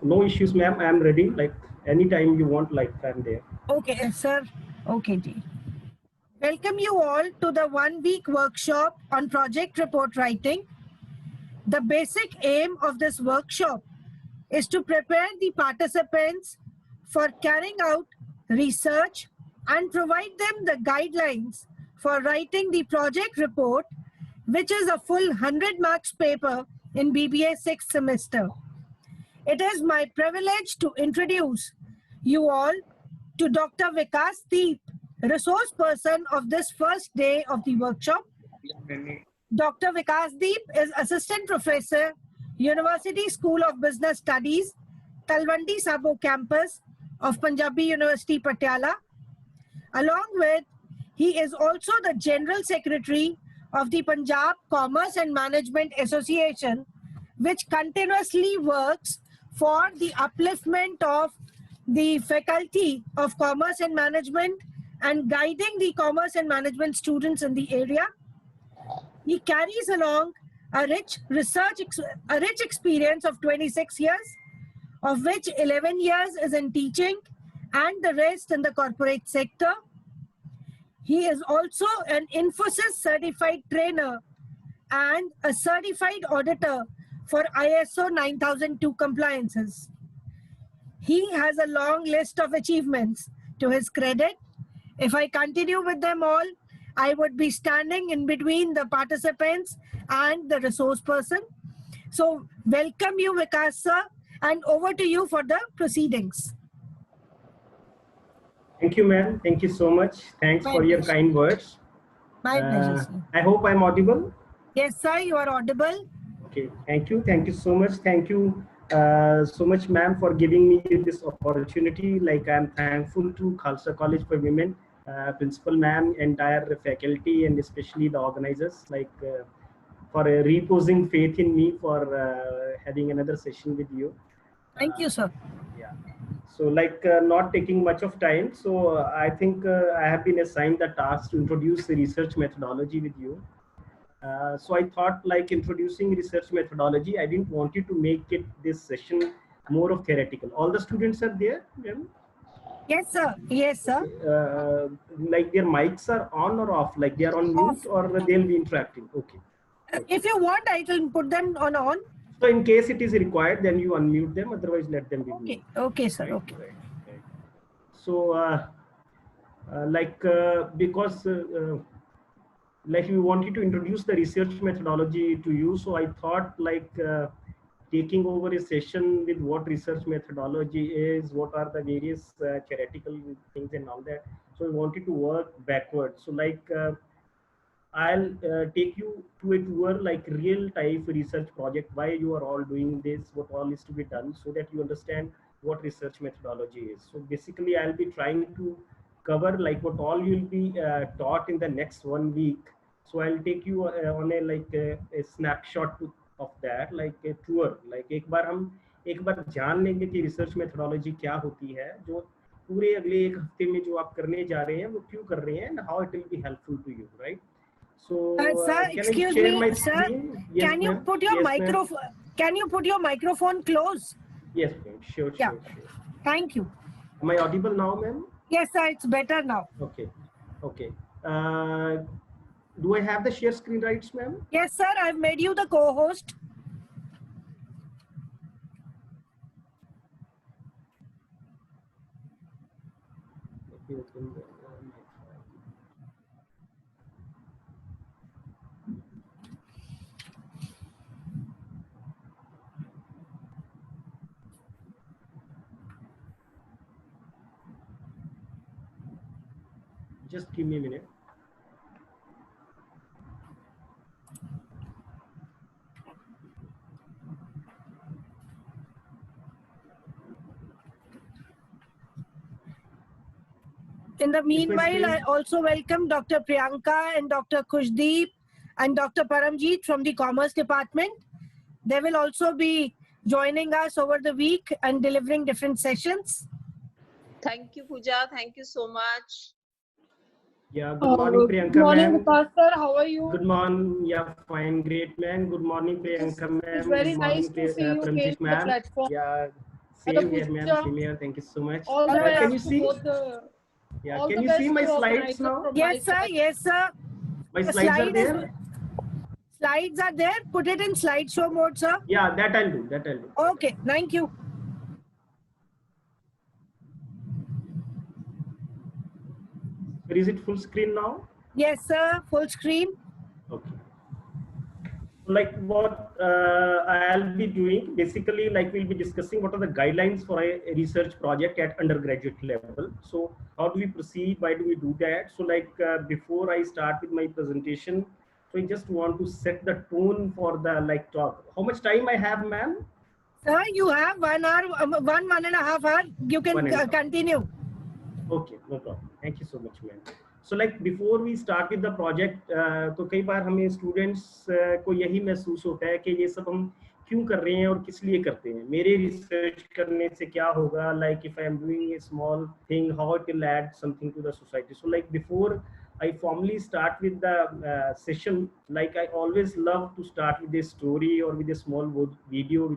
no issues, ma'am. I am ready. Like anytime you want, like I'm there. Okay, sir. Okay, ji. Welcome you all to the 1-week workshop on project report writing. The basic aim of this workshop is to prepare the participants for carrying out research and provide them the guidelines for writing the project report, which is a full 100 marks paper in BBA 6th semester. It is my privilege to introduce you all to Dr. Vikas Deep, resource person of this first day of the workshop. Dr. Vikas Deep is Assistant Professor, University School of Business Studies, Talwandi Sabo campus of Punjabi University, Patiala. Along with, he is also the General Secretary of the Punjab Commerce and Management Association, which continuously works for the upliftment of the faculty of Commerce and Management and guiding the Commerce and Management students in the area. He carries along a rich experience of 26 years, of which 11 years is in teaching and the rest in the corporate sector. He is also an Infosys certified trainer and a certified auditor for ISO 9002 compliances. He has a long list of achievements to his credit. If I continue with them all, I would be standing in between the participants and the resource person. So welcome you, Vikas sir, and over to you for the proceedings. Thank you, ma'am. Thank you so much. Thanks for your kind words. My pleasure, sir. I hope I'm audible. Yes, sir, you are audible. Okay, thank you. Thank you so much. Thank you so much, ma'am, for giving me this opportunity. Like I'm thankful to Khalsa College for Women, principal ma'am, entire faculty, and especially the organizers, like for reposing faith in me for having another session with you. Thank you, sir. Yeah. So like not taking much of time. So I think I have been assigned the task to introduce the research methodology with you. So I thought like introducing research methodology, I didn't want you to make it this session more of theoretical. All the students are there? Yes, sir. Yes, sir. Like their mics are on or off? Like they are on mute or they'll be interacting? Okay. If you want, I will put them on. So in case it is required, then you unmute them. Otherwise, let them be. Okay. Okay, sir. Right? Okay. Right. So because like we wanted to introduce the research methodology to you, so I thought like taking over a session with what research methodology is, what are the various theoretical things and all that. So I wanted to work backwards. So like I'll take you to a tour, like real type research project, why you are all doing this, what all is to be done, so that you understand what research methodology is. So basically I'll be trying to cover like what all you'll be taught in the next 1 week. So I'll take you on a like a snapshot of that, like a tour. Like एक बार जान लेंगे कि research methodology क्या होती है, जो पूरे अगले एक हफ्ते में जो आप करने जा रहे हैं वो क्यों कर रहे हैं, and how it will be helpful to you, right? So sir, excuse me, sir. Yes, can you put your microphone? Can you put your microphone close? Yes, ma'am. Sure. Thank you. Am I audible now, ma'am? Yes, sir. It's better now. Okay. Do I have the share screen rights, ma'am? Yes, sir. I've made you the co-host. Let me open the just give me a minute. In the meanwhile, I also welcome Dr. Priyanka and Dr. Khushdeep and Dr. Paramjeet from the Commerce Department. They will also be joining us over the week and delivering different sessions. Thank you, Pooja. Thank you so much. Yeah, good morning, Priyanka. Good morning, Pastor. How are you? Good morning. Yeah, fine, great, man. Good morning, Priyanka, ma'am. It's very nice to see you came to the platform. Yeah, Same here, ma'am. Same here. Thank you so much. All the Can you best to see? both the. Yeah. All Can the you see best my to slides organizer now? from my Yes, sir. side. Yes, sir. My The slides are slide is- there. Slides are there. Put it in slideshow mode, sir. Yeah, that I'll do. That I'll do. Okay. Thank you. Is it full screen now? Yes, sir. Full screen. Okay. Like what I'll be doing, basically, like we'll be discussing what are the guidelines for a research project at undergraduate level. So how do we proceed? Why do we do that? So like before I start with my presentation, so I just want to set the tone for the like talk. How much time I have, ma'am? Sir, you have 1 hour, 1.5 hour. You can 1.5. continue. Okay, no problem. Thank you so much, ma'am. So like before we start with the project, तो कई बार हमें students को यही महसूस होता है कि ये सब हम क्यों कर रहे हैं और किस लिए करते हैं. मेरे research करने से क्या होगा? Like if I am doing a small thing, how it will add something to the society. So like before I formally start with the session, like I always love to start with a story or with a small video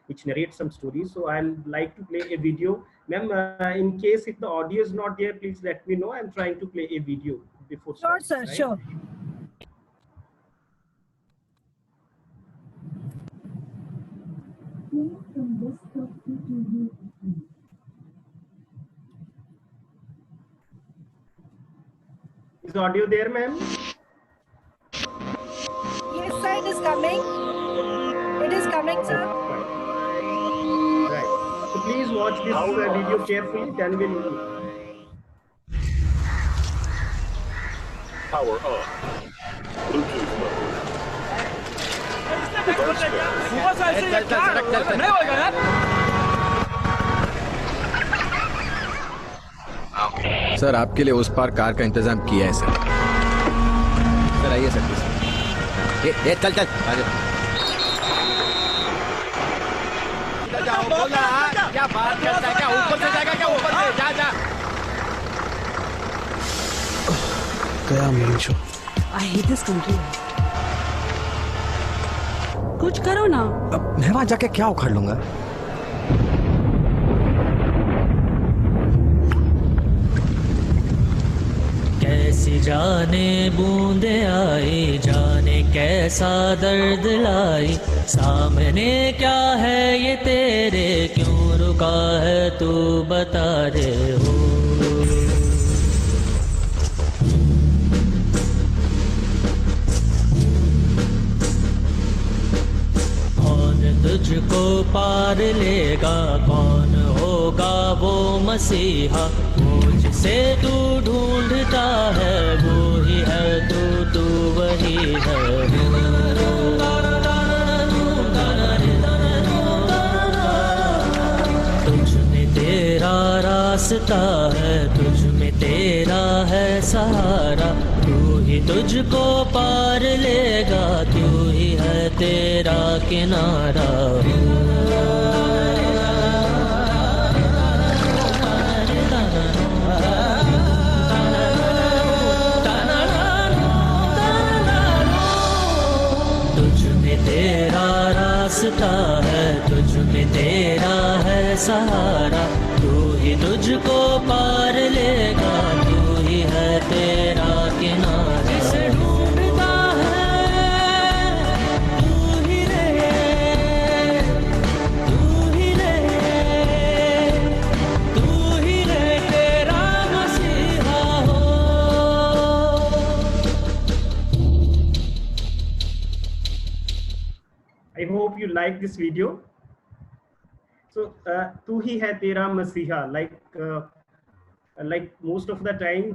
which narrates some story. So I'll like to play a video. Ma'am, in case if the audio is not there, please let me know. I'm trying to play a video before Sure, starting, sir. right? Sure. Is the audio there, ma'am? Yes, sir. It is coming. It is coming, sir. Right. So please watch this video carefully, then we'll. Power on. Bluetooth mode. Reverse sir आपके लिए उस पार car का इंतजाम किया है sir. Sir आइए sir please. ये चल चल आ जाओ. क्या बात करता है? क्या ऊपर से जाएगा? क्या ऊपर से? जा जा. गया मेरी show. I hate this country. कुछ करो ना. अब मैं वहां जाके क्या उखाड़ लूंगा? कैसी जाने बूंदे आई, जाने कैसा दर्द लाई, सामने क्या है ये तेरे, क्यों रुका है तू बता दे हो. कौन तुझको पार लेगा, कौन होगा वो मसीहा, मुझसे तू ढूंढता है, वो ही है तू वही है. तुझ में तेरा रास्ता है, तुझ में तेरा है सहारा, तू ही तुझको पार लेगा, तू ही है तेरा किनारा. तेरा रास्ता है, तुझ में तेरा है सहारा, तू ही तुझको पार लेगा, तू ही है तेरा किनारा. जिसे ढूंढता है तू ही रहे, तू ही रहे, तू ही रहे तेरा मसीहा हो. I hope you like this video. So तू ही है तेरा मसीहा, like most of the time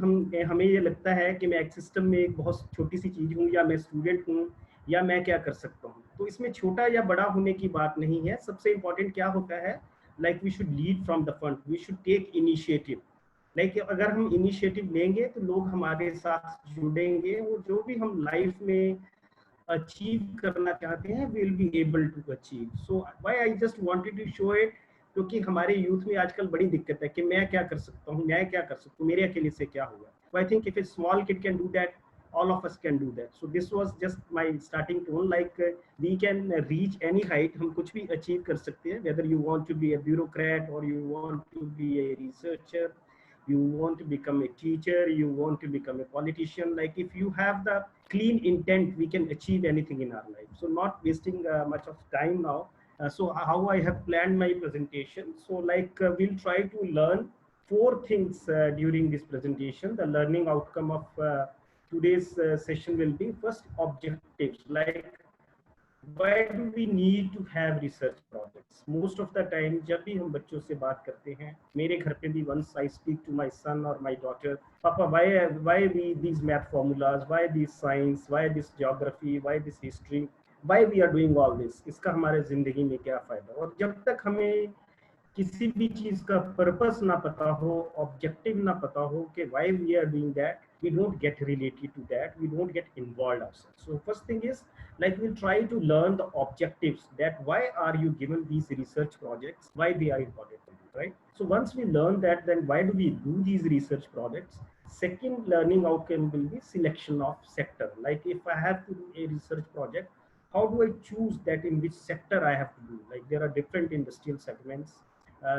हमें ये लगता है कि मैं एक सिस्टम में एक बहुत छोटी सी चीज हूँ, या मैं स्टूडेंट हूँ, या मैं क्या कर सकता हूँ. तो इसमें छोटा या बड़ा होने की बात नहीं है. सबसे इम्पोर्टेंट क्या होता है, like we should lead from the front, we should take initiative. like अगर हम इनिशिएटिव लेंगे तो लोग हमारे साथ जुड़ेंगे, और जो भी हम लाइफ में अचीव करना चाहते हैं will be able to achieve. So why I just wanted to show it, क्योंकि हमारे यूथ में आजकल बड़ी दिक्कत है कि मैं क्या कर सकता हूँ, मैं क्या कर सकता हूँ, मेरे अकेले से क्या होगा. I think if A small kid can do that, all of us can do that. So this was just my starting tone, like we can reach any height, हम कुछ भी achieve कर सकते हैं, whether you want to be a bureaucrat or you want to be a researcher, you want to become a teacher, you want to become a politician. Like if you have the clean intent, we can achieve anything in our life. So not wasting much of time now. So how I have planned my presentation. So like we'll try to learn 4 things during this presentation. The learning outcome of today's session will be first objectives, like why do we need to have research projects? Most of the time जब भी हम बच्चों से बात करते हैं, मेरे घर पे भी once I speak to my son or my daughter, Papa, why we these math formulas, why this science, why this geography, why this history, why we are doing all this? इसका हमारे जिंदगी में क्या फायदा? और जब तक हमें किसी भी चीज का पर्पस ना पता हो, ऑब्जेक्टिव ना पता हो कि why we are doing that, we don't get related to that, we don't get involved ourselves. So first thing is, like we'll try to learn the objectives, that why are you given these research projects, why they are important to you, right? So once we learn that, then why do we do these research projects? Second learning outcome will be selection of sector. Like if I have to do a research project, how do I choose that in which sector I have to do? Like there are different industrial segments,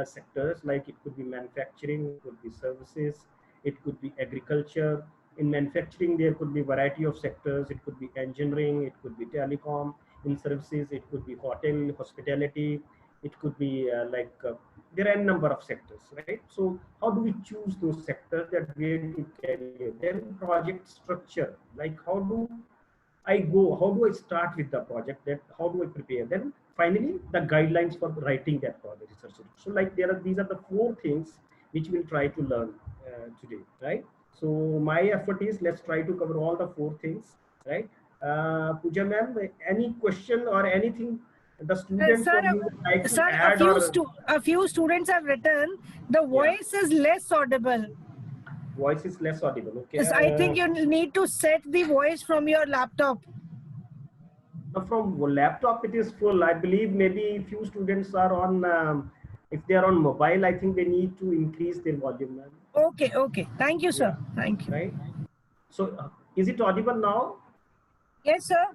sectors, like it could be manufacturing, it could be services, it could be agriculture. In manufacturing, there could be variety of sectors. It could be engineering, it could be telecom. In services, it could be hotel, hospitality. It could be there are a number of sectors, right? So how do we choose those sectors that where to carry? Then project structure, like how do I go? How do I start with the project? That how do I prepare? Then finally, the guidelines for writing that project research. So like these are the 4 things which we'll try to learn today, right? So my effort is let's try to cover all the 4 things, right? Pooja ma'am, any question or anything the students Sir, would like to sir, add? a few students have written the voice is less audible. Voice is less audible. Okay. Yes, I think you need to set the voice from your laptop. From laptop it is full. I believe maybe few students are on if they are on mobile, I think they need to increase their volume. Okay, okay. Thank you, sir. Thank you. Right. So is it audible now? Yes, sir.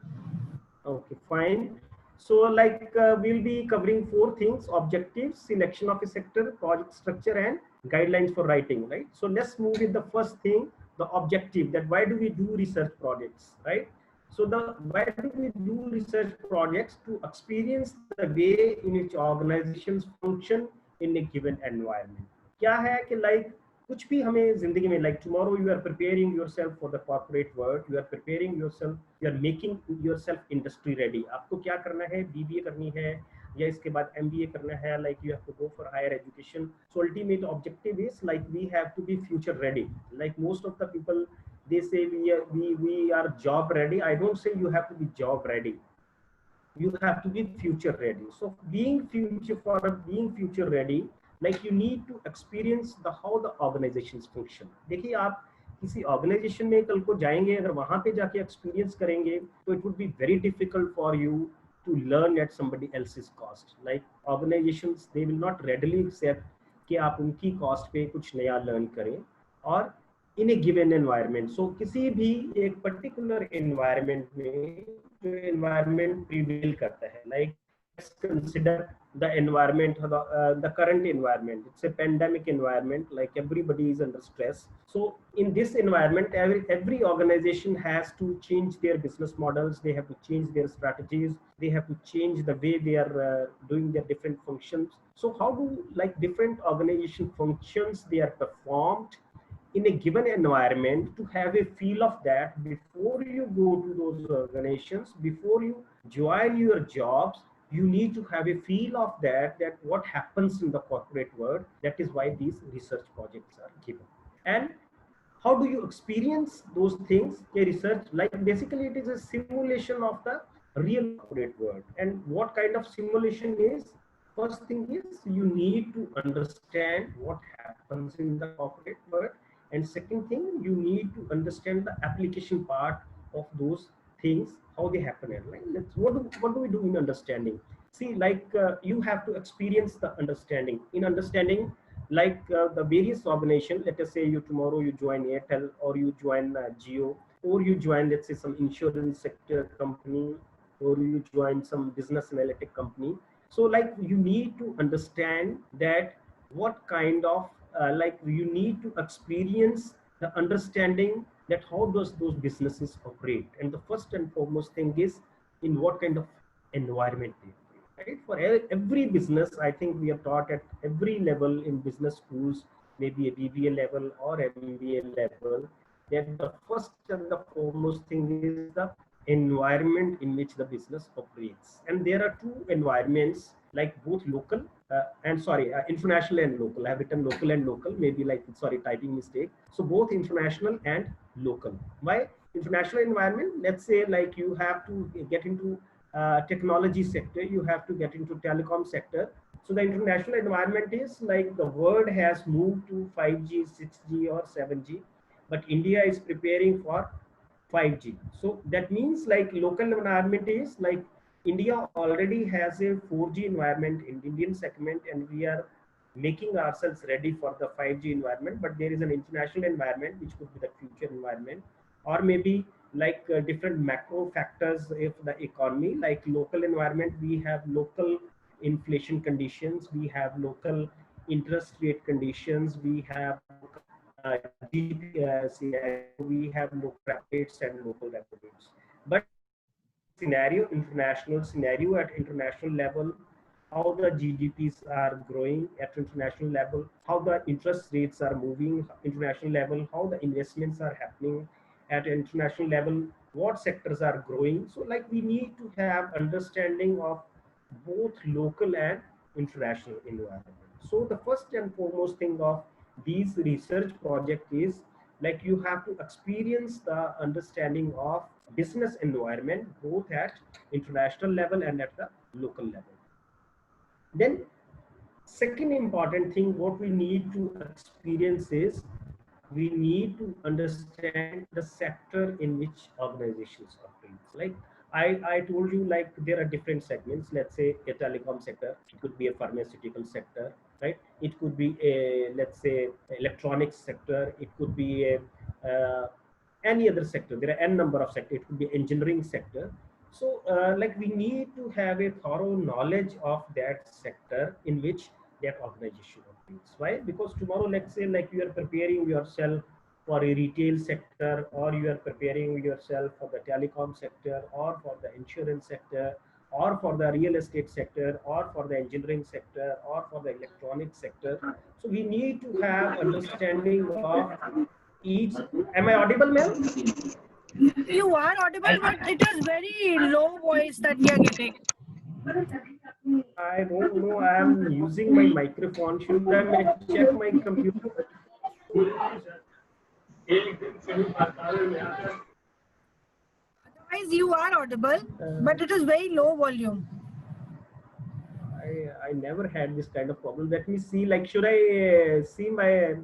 Okay, fine. So like we'll be covering 4 things: objectives, selection of a sector, project structure, and guidelines for writing, right? So let's move with the first thing, the objective, that why do we do research projects, right? So why do we do research projects? To experience the way in which organizations function in a given environment. क्या है कि like कुछ भी हमें जिंदगी में, like tomorrow you are preparing yourself for the corporate world, you are preparing yourself, you are making yourself industry ready. आपको क्या करना है? BBA करनी है या इसके बाद MBA करना है, like you have to go for higher education. So ultimate objective is like we have to be future ready. Like most of the people, they say we are job ready. I don't say you have to be job ready. You have to be future ready. So being future ready, like you need to experience how the organizations function. देखिए आप किसी organization में कल को जाएंगे, अगर वहाँ पे जाके experience करेंगे, तो it would be very difficult for you to learn at somebody else's cost. Like organizations, they will not readily accept कि आप उनकी cost पे कुछ नया learn करें, और in a given environment. So किसी भी एक particular environment में जो environment prevail करता है, like let's consider the environment, the current environment. It's a pandemic environment, like everybody is under stress. So in this environment, every organization has to change their business models. They have to change their strategies. They have to change the way they are doing their different functions. So how do like different organization functions they are performed in a given environment, to have a feel of that before you go to those organizations, before you join your jobs, you need to have a feel of that what happens in the corporate world. That is why these research projects are given. And how do you experience those things? A research, like basically it is a simulation of the real corporate world. And what kind of simulation is? First thing is you need to understand what happens in the corporate world. And second thing, you need to understand the application part of those things, how they happen. Like, what do we do in understanding? See, like you have to experience the understanding. In understanding, like the various organizations, let us say tomorrow you join Airtel or you join Jio. or you join, let's say, some insurance sector company, or you join some business analytic company. So like you need to understand that what kind of like you need to experience the understanding that how does those businesses operate, and the first and foremost thing is in what kind of environment they operate, right? For every business, I think we are taught at every level in business schools, maybe a BBA level or MBA level, that the first and the foremost thing is the environment in which the business operates. And there are two environments, like both local and sorry, international and local. I have written local and local, maybe like, sorry, typing mistake. So both international and local. Why international environment? Let's say like you have to get into technology sector, you have to get into telecom sector. So the international environment is like the world has moved to 5G, 6G or 7G, but India is preparing for 5G. So that means like local environment is like India already has a 4G environment in Indian segment, and we are making ourselves ready for the 5G environment. But there is an international environment which could be the future environment, or maybe like different macro factors if the economy. Like local environment, we have local inflation conditions, we have local interest rate conditions, we have GDP scenario, we have local rates and local rates. But scenario, international scenario, at international level, how the GDPs are growing at international level, how the interest rates are moving international level, how the investments are happening at international level, what sectors are growing. So like we need to have understanding of both local and international environment. So the first and foremost thing of these research project is like you have to experience the understanding of business environment both at international level and at the local level. Then second important thing what we need to experience is we need to understand the sector in which organizations operate. Like I told you, like there are different segments. Let's say a telecom sector, it could be a pharmaceutical sector, right? It could be a, let's say, electronics sector. It could be a any other sector. There are n number of sectors. It could be engineering sector. So like we need to have a thorough knowledge of that sector in which that organization operates. Why? Because tomorrow, let's say like you are preparing yourself for a retail sector, or you are preparing yourself for the telecom sector, or for the insurance sector, or for the real estate sector, or for the engineering sector, or for the electronic sector. So we need to have understanding of each. Am I audible, ma'am? You are audible, but it is very low voice that we are getting. I don't know. I am using my microphone. Should I check my computer? Otherwise, you are audible, but it is very low volume. I never had this kind of problem. Let me see. Like, should I see my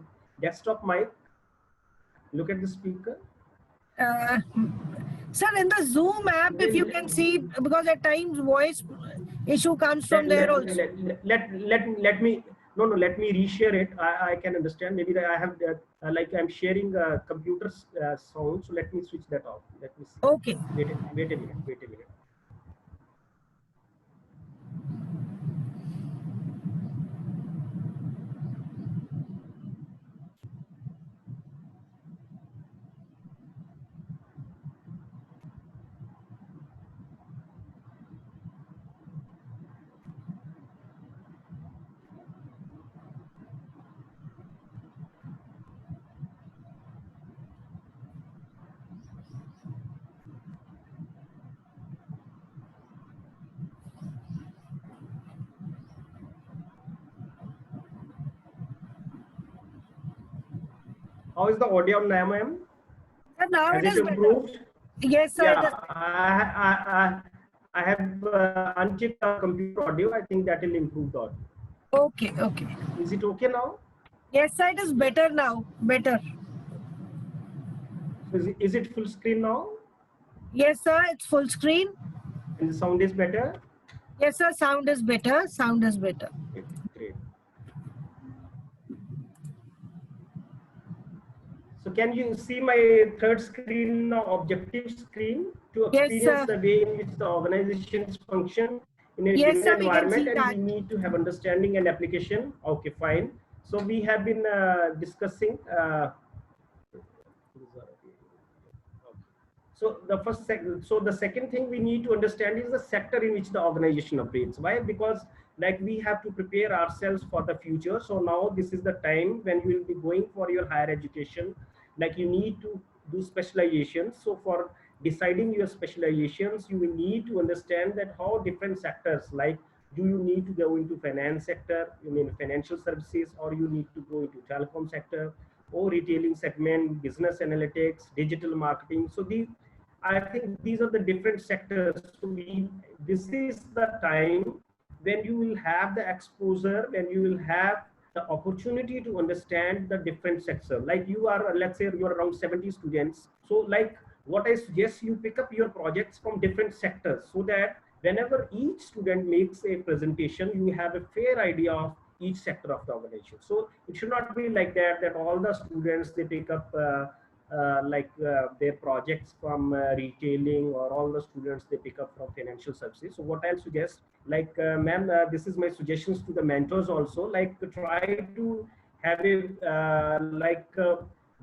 desktop mic? Look at the speaker. Sir, in the Zoom app, if you can see, because at times voice issue comes from there also. Let me let me reshare it. I can understand. Maybe I have like I'm sharing computer sound. So let me switch that off. Let me see. Okay. Wait a minute. How is the audio now, ma'am? Now Has it is improved? better. Yes, sir. Yeah, I have unchecked the computer audio. I think that will improve the audio. Okay, okay. Is it okay now? Yes, sir, it is better now. Better. Is it full screen now? Yes, sir, it's full screen. And the sound is better? Yes, sir, sound is better. Sound is better. Great. So can you see my third screen now, objective screen, to Yes, experience sir. the way in which the organizations function in a Yes, given sir, we can environment, see and that. we need to have understanding and application. Okay, fine. So we have been discussing. So the second thing we need to understand is the sector in which the organization operates. Why? Because like we have to prepare ourselves for the future. So now this is the time when you will be going for your higher education. Like you need to do specializations. So for deciding your specializations, you will need to understand that how different sectors, like do you need to go into finance sector, you mean financial services, or you need to go into telecom sector, or retailing segment, business analytics, digital marketing. So I think these are the different sectors. So this is the time when you will have the exposure, when you will have the opportunity to understand the different sectors. Like you are, let's say you are around 70 students. So like what I suggest, you pick up your projects from different sectors so that whenever each student makes a presentation, you have a fair idea of each sector of the organization. So it should not be like that all the students, they pick up their projects from retailing, or all the students they pick up from financial services. So what I'll suggest, like ma'am, this is my suggestions to the mentors also, like to try to have a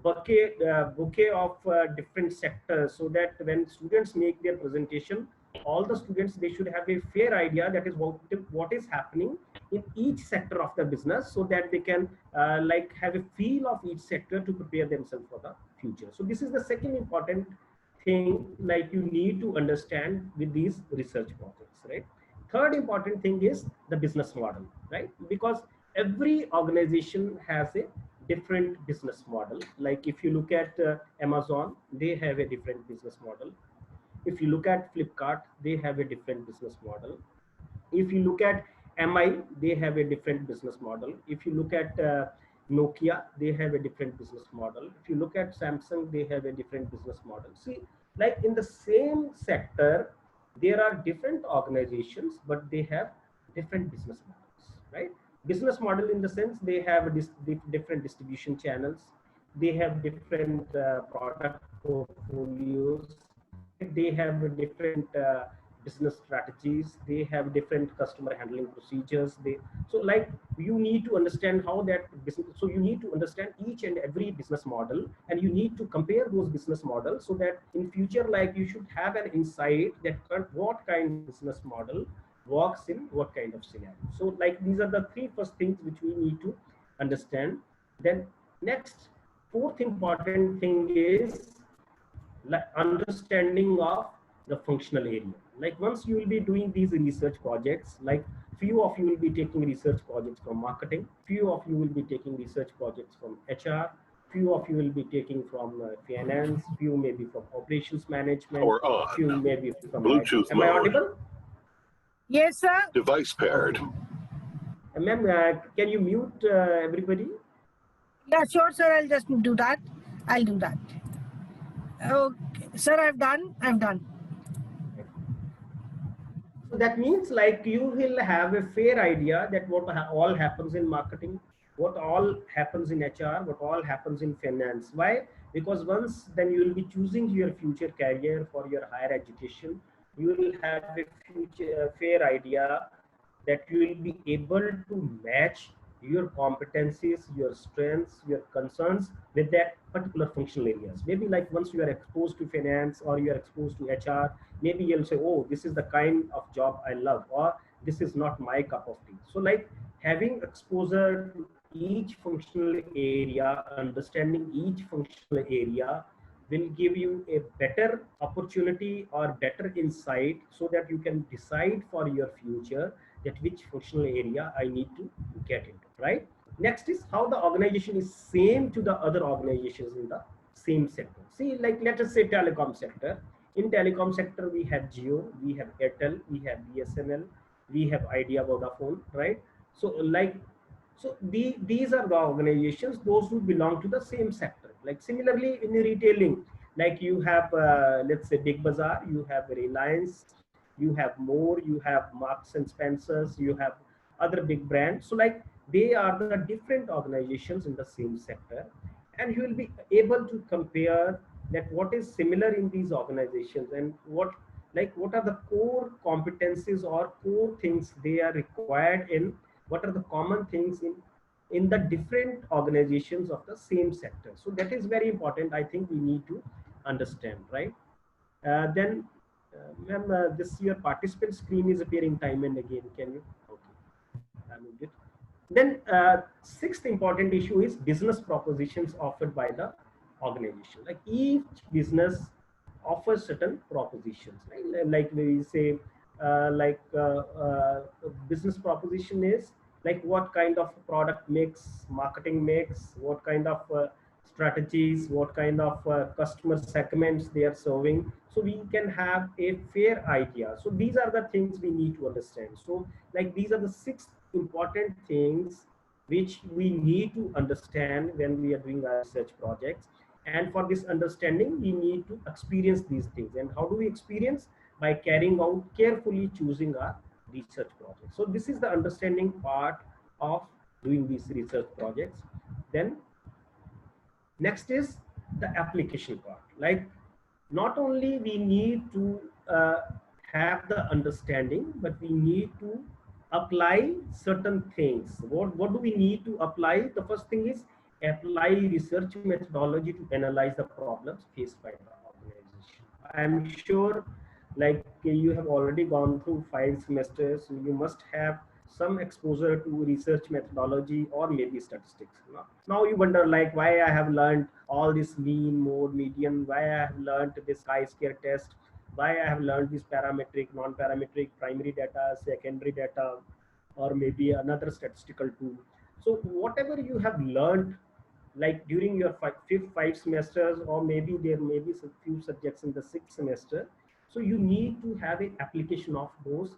bouquet of different sectors, so that when students make their presentation, all the students, they should have a fair idea that is what is happening in each sector of the business, so that they can have a feel of each sector to prepare themselves for the future. So this is the second important thing, like you need to understand with these research projects, right? Third important thing is the business model, right? Because every organization has a different business model. Like if you look at Amazon, they have a different business model. If you look at Flipkart, they have a different business model. If you look at MI, they have a different business model. If you look at Nokia, they have a different business model. If you look at Samsung, they have a different business model. See, like in the same sector, there are different organizations, but they have different business models, right? Business model in the sense they have different distribution channels, they have different product portfolios, they have different business strategies, they have different customer handling procedures. So like you need to understand how that business, so you need to understand each and every business model, and you need to compare those business models, so that in future, like you should have an insight that what kind of business model works in what kind of scenario. So like these are the three first things which we need to understand. Then next, fourth important thing is like understanding of the functional area. Like once you will be doing these research projects, like few of you will be taking research projects from marketing, few of you will be taking research projects from HR, few of you will be taking from finance, few maybe from operations management, Power on. few maybe from Bluetooth Am I mode. audible? Yes, sir. Device paired. Ma'am, can you mute everybody? Yeah, sure, sir. I'll just do that. I'll do that. Okay, sir, I've done. So that means like you will have a fair idea that what all happens in marketing, what all happens in HR, what all happens in finance. Why? Because once then you will be choosing your future career for your higher education, you will have a fair idea that you will be able to match your competencies, your strengths, your concerns with that particular functional areas. Maybe like once you are exposed to finance or you are exposed to HR, maybe you'll say, oh, this is the kind of job I love, or this is not my cup of tea. So like having exposure to each functional area, understanding each functional area will give you a better opportunity or better insight, so that you can decide for your future that which functional area I need to get into, right? Next is how the organization is same to the other organizations in the same sector. See, like let us say telecom sector. In telecom sector, we have Jio, we have Airtel, we have BSNL, we have Idea, Vodafone, right? So these are the organizations, those who belong to the same sector. Like similarly in retailing, like you have, let's say Big Bazaar, you have Reliance, you have More, you have Marks and Spencers, you have other big brands. So like they are the different organizations in the same sector. and you will be able to compare that what is similar in these organizations and what are the core competencies or core things they are required in, what are the common things in the different organizations of the same sector. So that is very important. I think we need to understand, right? Then, ma'am, this your participant screen is appearing time and again. Can you? Okay, I moved it. Then, sixth important issue is business propositions offered by the organization. Like each business offers certain propositions, right? Like we say, business proposition is like what kind of product mix, marketing mix, what kind of strategies, what kind of customer segments they are serving, so we can have a fair idea. So these are the things we need to understand. So like these are the six important things which we need to understand when we are doing our research projects. And for this understanding, we need to experience these things. And how do we experience? By carrying out carefully choosing our research projects. So this is the understanding part of doing these research projects. Then next is the application part. Like not only we need to have the understanding, but we need to apply certain things. What do we need to apply? The first thing is apply research methodology to analyze the problems faced by the organization. I'm sure like you have already gone through 5 semesters, so you must have some exposure to research methodology or maybe statistics. Now you wonder like why I have learned all this mean, mode, median, why I have learned this chi-square test, why I have learned this parametric, non-parametric, primary data, secondary data, or maybe another statistical tool. So whatever you have learned like during your fifth 5 semesters, or maybe there may be some few subjects in the 6th semester, so you need to have an application of those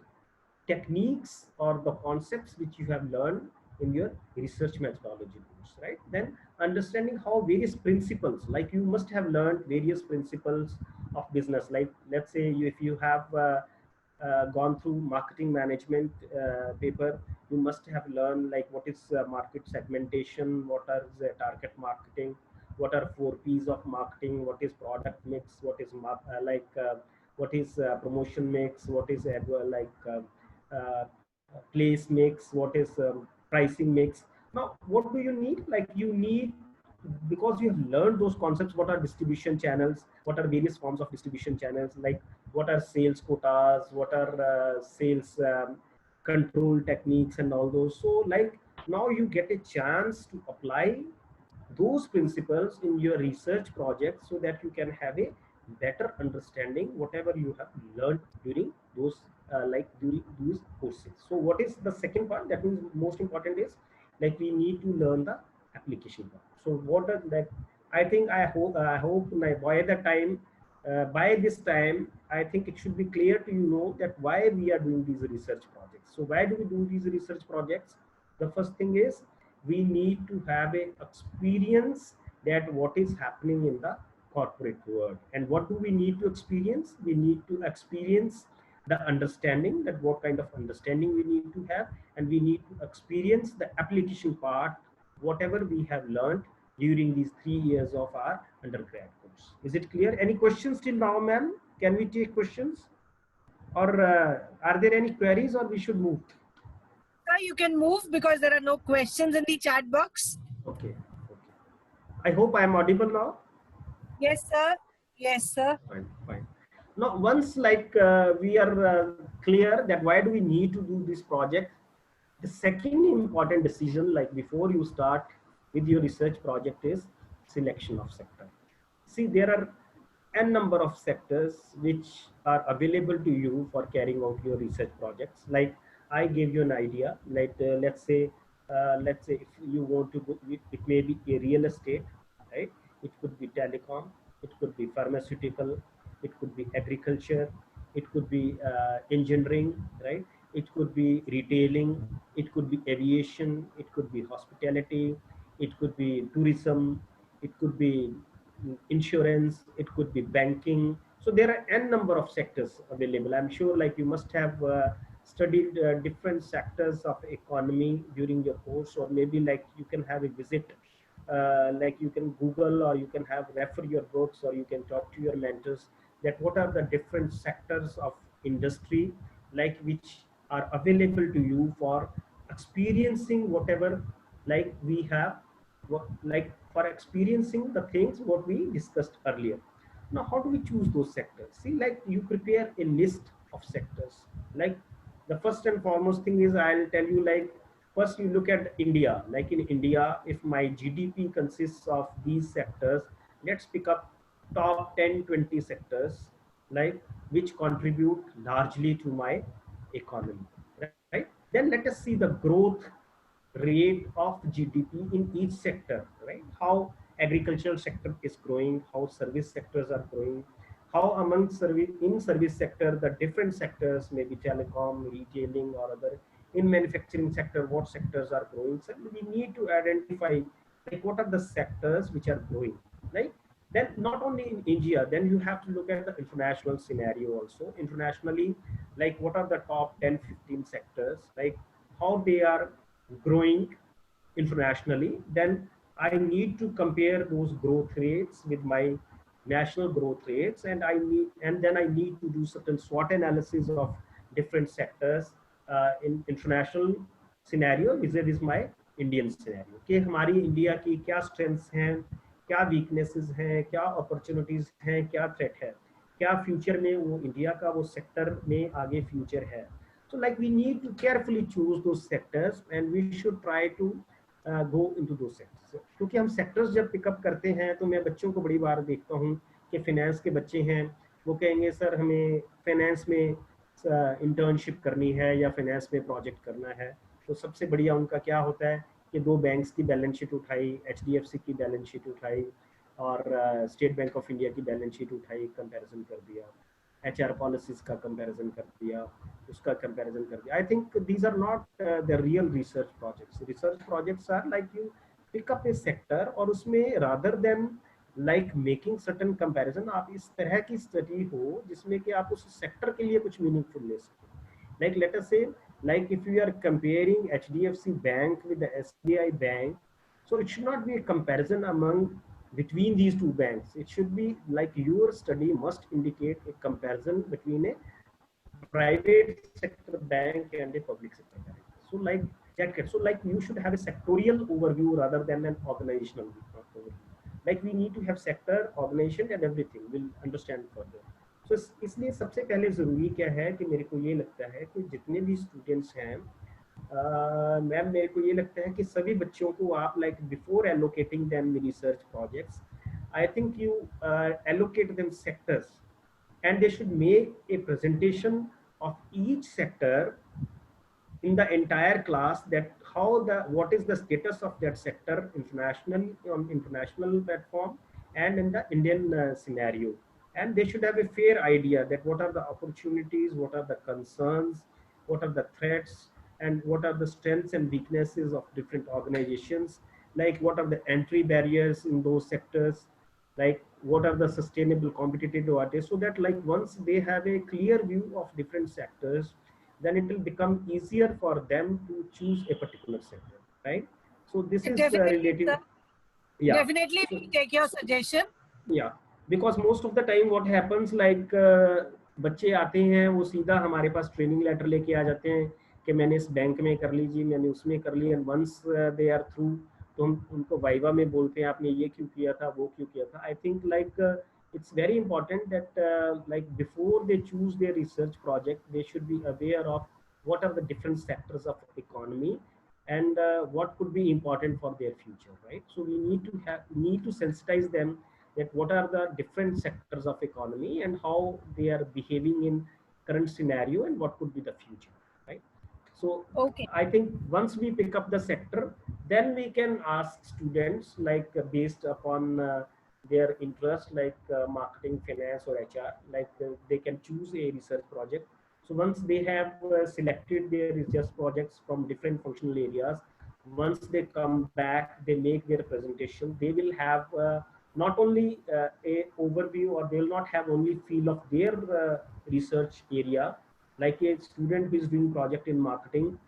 techniques or the concepts which you have learned in your research methodology course, right? Then understanding how various principles, like you must have learned various principles of business. Like let's say if you have gone through marketing management paper, you must have learned like what is market segmentation, what are the target marketing, what are 4 P's of marketing, what is product mix, what is what is promotion mix, what is uh, place mix, what is pricing mix. Now what do you need? Like you need, because you have learned those concepts, what are distribution channels, what are various forms of distribution channels, like what are sales quotas, what are sales control techniques and all those. So like now you get a chance to apply those principles in your research project so that you can have a better understanding whatever you have learned during those during these courses. So what is the second part? That means most important is like we need to learn the application part. So what does that? I hope like by this time I think it should be clear to you know that why we are doing these research projects. So why do we do these research projects? The first thing is we need to have a experience that what is happening in the corporate world. And what do we need to experience? We need to experience the understanding, that what kind of understanding we need to have, and we need to experience the application part, whatever we have learned during these 3 years of our undergrad course. Is it clear? Any questions till now, ma'am? Can we take questions? Or are there any queries, or we should move? You can move because there are no questions in the chat box. Okay. I hope I am audible now. Yes, sir. Yes, sir. Fine. Now, once like we are clear that why do we need to do this project, the second important decision, like before you start with your research project, is selection of sector. See, there are n number of sectors which are available to you for carrying out your research projects. Like I gave you an idea, like let's say if you want to go, it may be a real estate, right? It could be telecom, it could be pharmaceutical, it could be agriculture, it could be engineering, right? It could be retailing, it could be aviation, it could be hospitality, it could be tourism, it could be insurance, it could be banking. So there are n number of sectors available. I'm sure like you must have studied different sectors of economy during your course, or maybe like you can have a visit like you can Google or you can have refer your books or you can talk to your mentors that what are the different sectors of industry like which are available to you for experiencing whatever like we have what like for experiencing the things what we discussed earlier. Now how do we choose those sectors? See, like you prepare a list of sectors. Like the first and foremost thing is I'll tell you, like first you look at India. Like in India, if my GDP consists of these sectors, let's pick up top 10, 20 sectors, like which contribute largely to my economy, right? Then let us see the growth rate of GDP in each sector, right? How agricultural sector is growing, how service sectors are growing, how among service sector, the different sectors, maybe telecom, retailing or other, in manufacturing sector, what sectors are growing. So we need to identify like what are the sectors which are growing, right? Then not only in India, then you have to look at the international scenario also. Internationally, like what are the top 10, 15 sectors, like how they are growing internationally. Then I need to compare those growth rates with my national growth rates, and then I need to do certain SWOT analysis of different sectors in international scenario vis-a-vis my Indian scenario कि हमारी India की क्या strengths हैं, क्या weaknesses हैं, क्या opportunities हैं, क्या threat है, क्या future में वो इंडिया का वो sector में आगे future है. So like we need to carefully choose those sectors and we should try to go into those sectors. क्योंकि हम sectors जब pick up करते हैं तो मैं बच्चों को बड़ी बार देखता हूँ कि finance के बच्चे हैं, वो कहेंगे सर हमें finance में इंटर्नशिप करनी है या फाइनेंस में प्रोजेक्ट करना है. तो सबसे बढ़िया उनका क्या होता है कि दो बैंक्स की बैलेंस शीट उठाई, HDFC की बैलेंस शीट उठाई और स्टेट बैंक ऑफ इंडिया की बैलेंस शीट उठाई, कंपैरिजन कर दिया, HR पॉलिसीज का कंपैरिजन कर दिया, उसका कंपैरिजन कर दिया. I think these are not the real research projects. Research projects are like you pick up a sector और उसमें rather than like making certain comparison, आप इस तरह की स्टडी हो जिसमें कि आप उस सेक्टर के लिए कुछ मीनिंगफुल ले सकें. लाइक लेट अस से like if you are comparing HDFC Bank with the SBI Bank, so it should not be a comparison among between these two banks. It should be like your study must indicate a comparison between a private sector bank and a public sector bank. So like that, so like you should have a sectorial overview rather than an organizational overview. Like we need to have sector, organization and everything. We'll understand further. तो इसलिए सबसे पहले ज़रूरी क्या है कि मेरे को ये लगता है कि जितने भी स्टूडेंट्स हैं मैम, मेरे को ये लगता है कि सभी बच्चों को आप like before allocating them research projects, I think U allocate them sectors and they should make a presentation of each sector in the entire class, that what is the status of that sector internationally on international platform and in the Indian scenario. And they should have a fair idea that what are the opportunities, what are the concerns, what are the threats, and what are the strengths and weaknesses of different organizations, like what are the entry barriers in those sectors, like what are the sustainable competitive advantages, so that like once they have a clear view of different sectors, then it will become easier for them to choose a particular sector, right? So this is related. Yeah, definitely we'll take your suggestion. Yeah, because most of the time what happens like बच्चे आते हैं वो सीधा हमारे पास training letter लेके आ जाते हैं कि मैंने इस बैंक में कर लीजिए, मैंने उसमें कर लिया, and once they are through तो हम उनको वाइवा में बोलते हैं आपने ये क्यों किया था, वो क्यों किया था. आई think like it's very important that like before they choose their research project, they should be aware of what are the different sectors of economy and what could be important for their future, right? So we need to sensitize them that what are the different sectors of economy and how they are behaving in current scenario and what could be the future, right? So okay, I think once we pick up the sector, then we can ask students like based upon their interest, like marketing, finance or HR, like they can choose a research project. So once they have selected their research projects from different functional areas, once they come back, they make their presentation, they will have not only a overview, or they will not have only feel of their research area. Like a student who is doing project in marketing,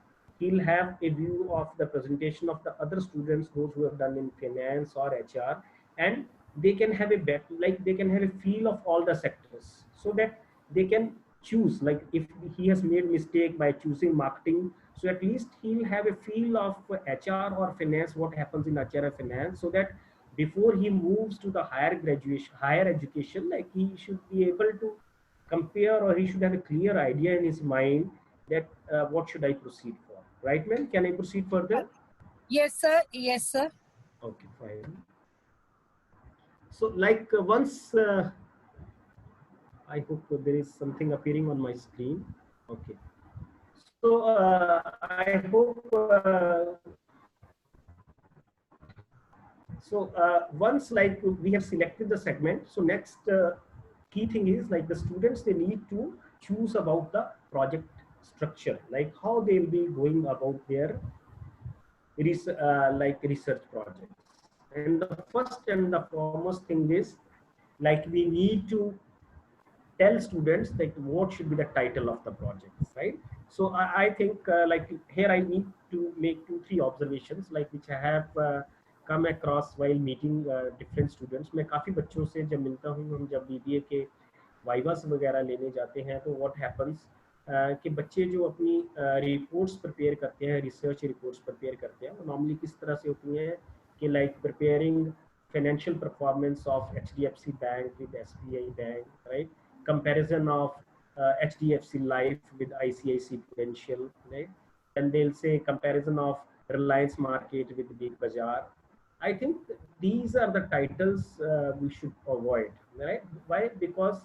he'll have a view of the presentation of the other students, those who have done in finance or HR, and they can have a better, like they can have a feel of all the sectors, so that they can choose, like if he has made mistake by choosing marketing, so at least he'll have a feel of HR or finance, what happens in HR or finance, so that before he moves to the higher education, like he should be able to compare, or he should have a clear idea in his mind that what should I proceed for, right, ma'am? Can I proceed further? Yes, sir. Yes, sir. Okay, fine. So like once I hope there is something appearing on my screen. Okay. So I hope once like we have selected the segment, so next key thing is like the students, they need to choose about the project structure, like how they'll be going about their like research projects. And the first and the foremost thing is like we need to tell students like what should be the title of the projects, right? So I think like here I need to make 2-3 observations like which I have come across while meeting different students. मैं काफी बच्चों से जब मिलता हूँ, हम जब BBA के वाइवास वगैरह लेने जाते हैं, तो what happens कि बच्चे जो अपनी रिपोर्ट्स प्रिपेयर करते हैं, रिसर्च रिपोर्ट्स प्रिपेयर करते हैं, वो नॉर्मली किस तरह से होती हैं कि like preparing financial performance of HDFC Bank with SBI Bank, right? Comparison of HDFC Life with ICICI Prudential, right? And they'll say comparison of Reliance Market with Big Bazaar. I think these are the titles we should avoid, right? Why? Because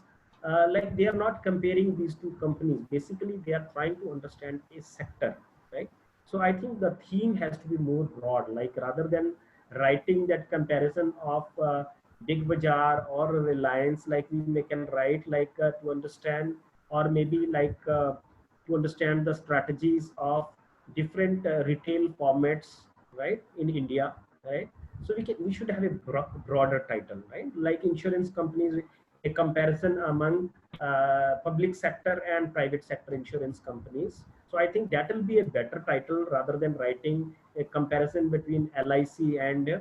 like they are not comparing these two companies. Basically, they are trying to understand a sector, right? So I think the theme has to be more broad, like rather than writing that comparison of Big Bazaar or Reliance, like we can write like to understand, or maybe like to understand the strategies of different retail formats, right, in India, right? So we should have a broader title, right? Like insurance companies, a comparison among public sector and private sector insurance companies. So I think that will be a better title rather than writing a comparison between LIC and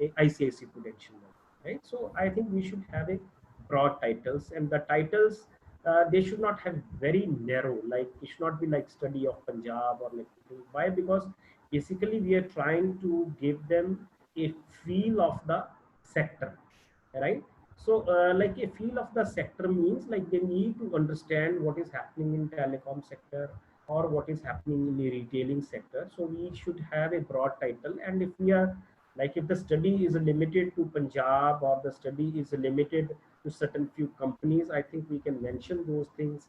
ICICI Prudential, right? So I think we should have a broad titles, and the titles they should not have very narrow, like it should not be like study of Punjab or like. Why? Because basically we are trying to give them a feel of the sector, right? So like a feel of the sector means like they need to understand what is happening in telecom sector or what is happening in the retailing sector. So we should have a broad title. And if we are like, if the study is limited to Punjab or the study is limited to certain few companies, I think we can mention those things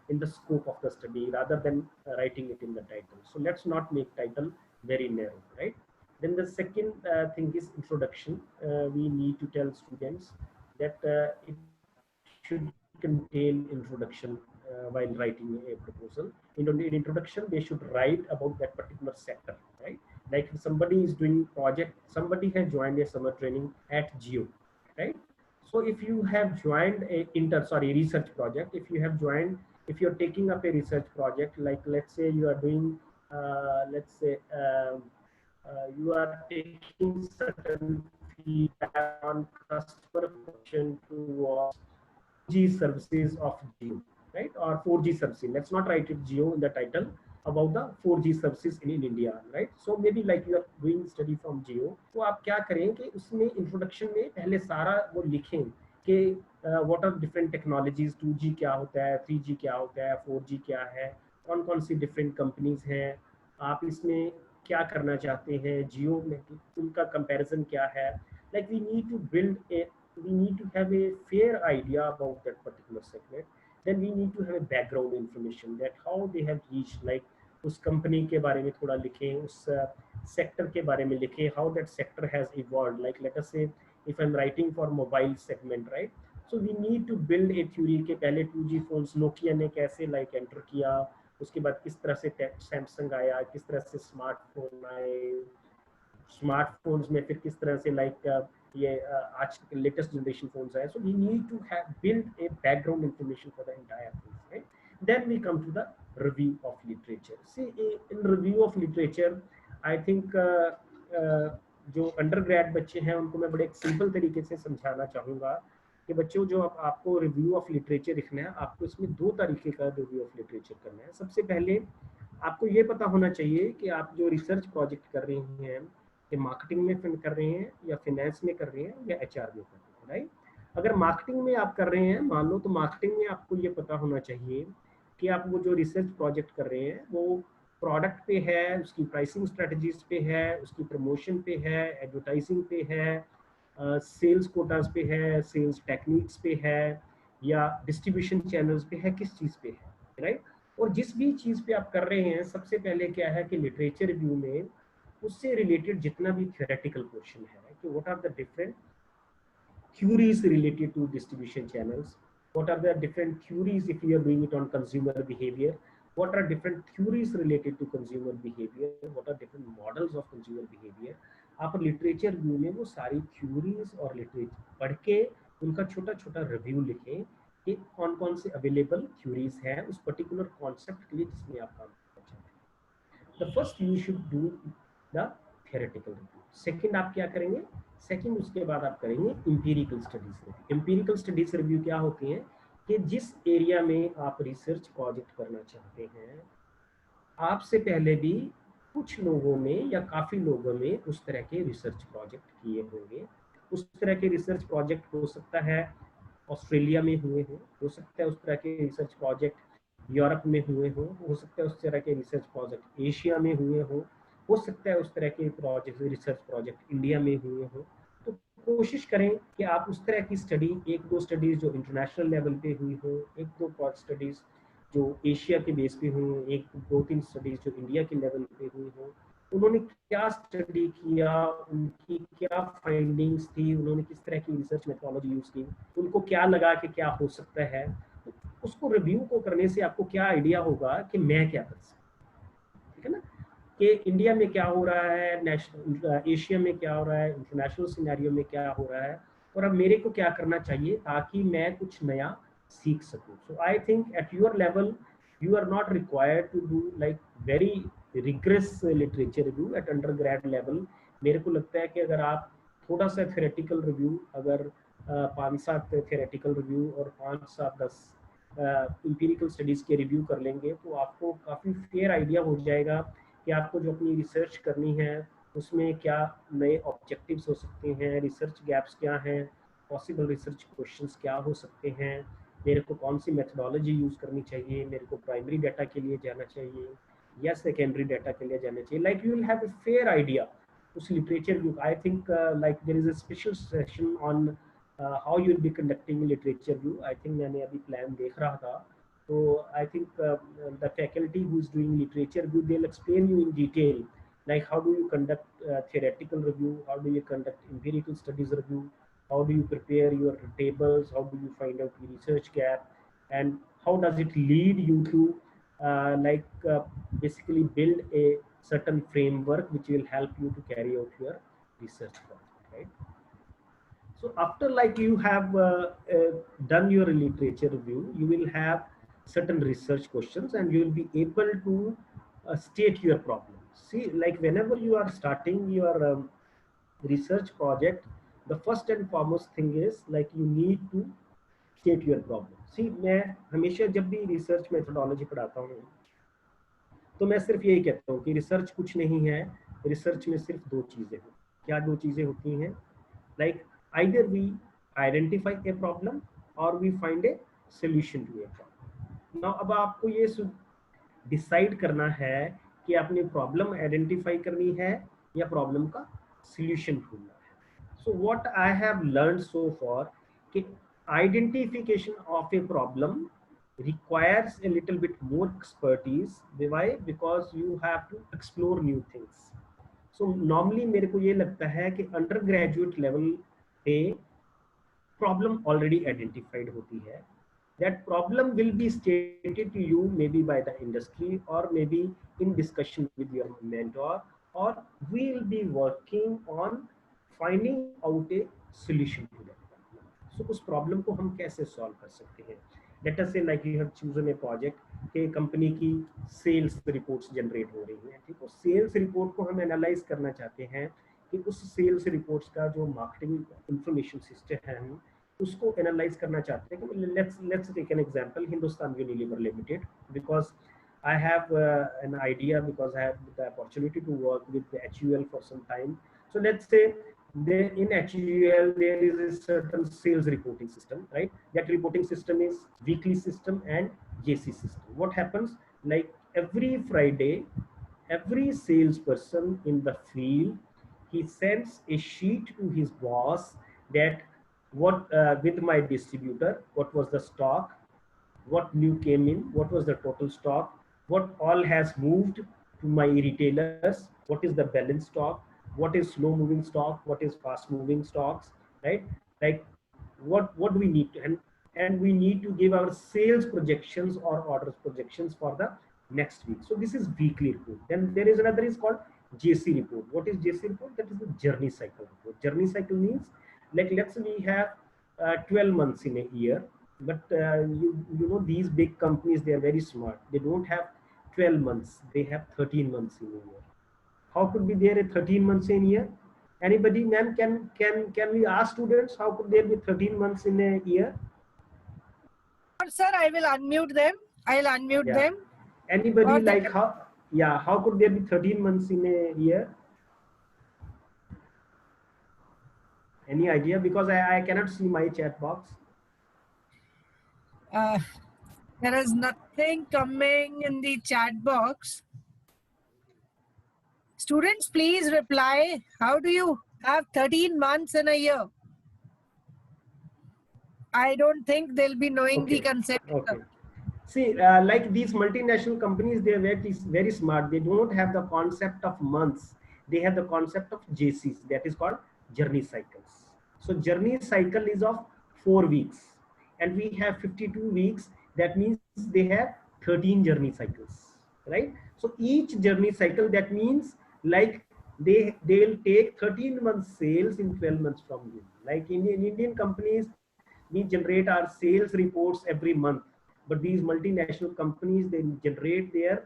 in the scope of the study rather than writing it in the title. So let's not make title very narrow, right? Then the second thing is introduction. We need to tell students that it should contain introduction while writing a proposal. In introduction, they should write about that particular sector, right? Like if somebody is doing project, somebody has joined a summer training at Geo, right? So if you have joined a research project, if you have joined, if you're taking up a research project, like let's say you are doing, you are taking certain feedback on customer question towards 4G services of Geo, right? Or 4G services. Let's not write it Geo in the title, about the 4G services in India, right? So maybe like you are doing study from Geo, तो आप क्या करें कि उसमें introduction में पहले सारा वो लिखें कि what are different technologies, 2G क्या होता है, 3G क्या होता है, 4G क्या है, कौन कौन सी different companies हैं, आप इसमें क्या करना चाहते हैं, जियो में उनका comparison क्या है. Like we need to have a fair idea about that particular segment. Then we need to have a background information that how they have reached, like उस कंपनी के बारे में थोड़ा लिखें, उस सेक्टर के बारे में लिखें, how that sector has evolved. Like let us say if I'm writing for mobile segment, right? So we need to build a theory के पहले 2G phones Nokia ने कैसे like enter किया, उसके बाद किस तरह से Samsung आया, किस तरह से स्मार्टफोन आए, स्मार्टफोन्स में फिर किस तरह से like ये आज लेटेस्ट जनरेशन फोन्स आए. So we need to have build a background information for the entire thing, right? Then we come to the review of literature. See, in review of literature, I think जो undergrad बच्चे हैं उनको मैं बड़े एक simple तरीके से समझाना चाहूँगा कि बच्चों जो आपको रिव्यू ऑफ लिटरेचर लिखना है, आपको इसमें दो तरीके का रिव्यू ऑफ लिटरेचर करना है। सबसे पहले आपको ये पता होना चाहिए कि आप जो रिसर्च प्रोजेक्ट कर रहे हैं कि मार्केटिंग में कर रहे हैं या फाइनेंस में कर रहे हैं या एचआर में कर रहे हैं, राइट। अगर मार्केटिंग में आप कर रहे हैं मान लो, तो मार्केटिंग में आपको ये पता होना चाहिए कि आप वो जो रिसर्च प्रोजेक्ट कर रहे हैं वो प्रोडक्ट पे है, उसकी प्राइसिंग स्ट्रेटजीज पे है, उसकी प्रमोशन पे है, एडवर्टाइजिंग पे है, सेल्स कोटास पे है, सेल्स टेक्निक्स पे है, या डिस्ट्रीब्यूशन चैनल्स पे है, किस चीज़ पे है, राइट। और जिस भी चीज़ पे आप कर रहे हैं, सबसे पहले क्या है कि लिटरेचर रिव्यू में उससे रिलेटेड जितना भी थ्योरेटिकल पोर्शन है कि what are the different theories related to distribution channels, what are the different theories if you are doing it on consumer behavior, what are different theories related to consumer behavior, what are different models of consumer behavior, आप literature view में वो सारी theories और literature पढ़ के उनका छोटा छोटा रिव्यू लिखें कि कौन कौन से अवेलेबल थ्योरीज हैं उस पर्टिकुलर कॉन्सेप्ट के लिए जिसमें आप काम करना चाहते हैं। The first you should do the theoretical review. Second आप क्या करेंगे, सेकंड उसके बाद आप करेंगे empirical studies review. Empirical studies review क्या होती हैं कि जिस एरिया में आप रिसर्च प्रोजेक्ट करना चाहते हैं, आपसे पहले भी कुछ लोगों में या काफ़ी लोगों में उस तरह के रिसर्च प्रोजेक्ट किए होंगे। उस तरह के रिसर्च प्रोजेक्ट हो सकता है ऑस्ट्रेलिया में हुए हो सकता है उस तरह के रिसर्च प्रोजेक्ट यूरोप में हुए हो सकता है उस तरह के रिसर्च प्रोजेक्ट एशिया में हुए हो सकता है उस तरह के प्रोजेक्ट रिसर्च प्रोजेक्ट इंडिया में हुए हो। तो कोशिश करें कि आप उस तरह की स्टडी, एक दो स्टडीज जो इंटरनेशनल लेवल पे हुई हो, एक दो स्टडीज जो एशिया के बेस पे हुई हो, एक दो तीन स्टडीज जो इंडिया के लेवल पे हुई हो, उन्होंने क्या स्टडी किया, उनकी क्या फाइंडिंग्स थी, उन्होंने किस तरह की रिसर्च मेथोडोलॉजी यूज की, उनको क्या लगा कि क्या हो सकता है। तो उसको रिव्यू को करने से आपको क्या आइडिया होगा कि मैं क्या कर सकता, ठीक है ना, कि इंडिया में क्या हो रहा है, नेशनल एशिया में क्या हो रहा है, इंटरनेशनल सिनेरियो में क्या हो रहा है, और अब मेरे को क्या करना चाहिए ताकि मैं कुछ नया सीख सकूं। So I think at your level you are not required to do like very rigorous literature review at undergrad level। मेरे को लगता है कि अगर आप थोड़ा सा theoretical review, अगर 5-7 theoretical review और 5-7-10 empirical studies के review कर लेंगे तो आपको काफ़ी fair idea हो जाएगा कि आपको जो अपनी research करनी है उसमें क्या नए objectives हो सकते हैं, research gaps क्या हैं, possible research questions क्या हो सकते हैं, मेरे को कौन सी मेथडोलॉजी यूज करनी चाहिए, मेरे को प्राइमरी डाटा के लिए जाना चाहिए या सेकेंडरी डाटा के लिए जाना चाहिए। Like you will have a fair idea उस literature view. I think like there is a special session on how you will be conducting literature view. I think मैंने अभी प्लान देख रहा था, तो I think the faculty who is doing literature view they will explain you in detail like how do you conduct theoretical review, how do you conduct empirical studies review, how do you prepare your tables, how do you find out the research gap, and how does it lead you to basically build a certain framework which will help you to carry out your research project, right? So after like you have done your literature review, you will have certain research questions and you will be able to state your problem. See, like whenever you are starting your research project, the first and foremost thing is like you need to state your problem. See, मैं हमेशा जब भी research methodology पढ़ाता हूँ तो मैं सिर्फ यही कहता हूँ कि रिसर्च कुछ नहीं है, रिसर्च में सिर्फ दो चीज़ें हैं। क्या दो चीज़ें होती हैं? Like either we identify a problem or we find a solution to a problem. Now अब आपको ये डिसाइड करना है कि आपने प्रॉब्लम आइडेंटिफाई करनी है या प्रॉब्लम का सॉल्यूशन ढूंढना है। So what I have learned so for कि identification of a problem requires a little bit more expertise. Why? Because you have to explore new things. So normally मेरे को ये लगता है कि undergraduate level पे problem already identified होती है. That problem will be stated to you maybe by the industry or maybe in discussion with your mentor, or we'll be working on finding out a solution to that. So उस problem को हम कैसे solve कर सकते हैं। Let us say like you have chosen a project कि company की sales reports generate हो रही हैं, ठीक है। सेल्स रिपोर्ट को हम एनालाइज करना चाहते हैं कि उस सेल्स रिपोर्ट्स का जो मार्केटिंग इंफॉर्मेशन सिस्टम है हम उसको एनालाइज करना चाहते हैं कि let's take an example Hindustan Unilever limited, because I have an idea because I have the opportunity to work with the HUL for some time. So let's say there in HUL there is a certain sales reporting system, right? That reporting system is weekly system and JC system. What happens, like every Friday, every salesperson in the field, he sends a sheet to his boss that what with my distributor, what was the stock, what new came in, what was the total stock, what all has moved to my retailers, what is the balance stock, what is slow moving stock, what is fast moving stocks, right? Like what do we need to, and we need to give our sales projections or orders projections for the next week. So this is weekly report. Then there is another is called JC report. What is JC report? That is the journey cycle report. Journey cycle means like let's say we have 12 months in a year, but you know these big companies, they are very smart. They don't have 12 months, they have 13 months in a year. How could be there a 13 months in a year? Anybody, ma'am, can we ask students how could there be 13 months in a year? Sir, I will unmute them. I'll unmute Yeah. them. Anybody Or like how could there be 13 months in a year? Any idea? Because I cannot see my chat box. There is nothing coming in the chat box. Students, please reply. How do you have 13 months in a year? I don't think they'll be knowing the concept. Okay. See, like these multinational companies, they are very smart. They don't have the concept of months. They have the concept of JCs, that is called journey cycles. So journey cycle is of 4 weeks, and we have 52 weeks. That means they have 13 journey cycles, right? So each journey cycle, that means like they'll take 13 months sales in 12 months from you. Like in Indian companies, we generate our sales reports every month, but these multinational companies, they generate their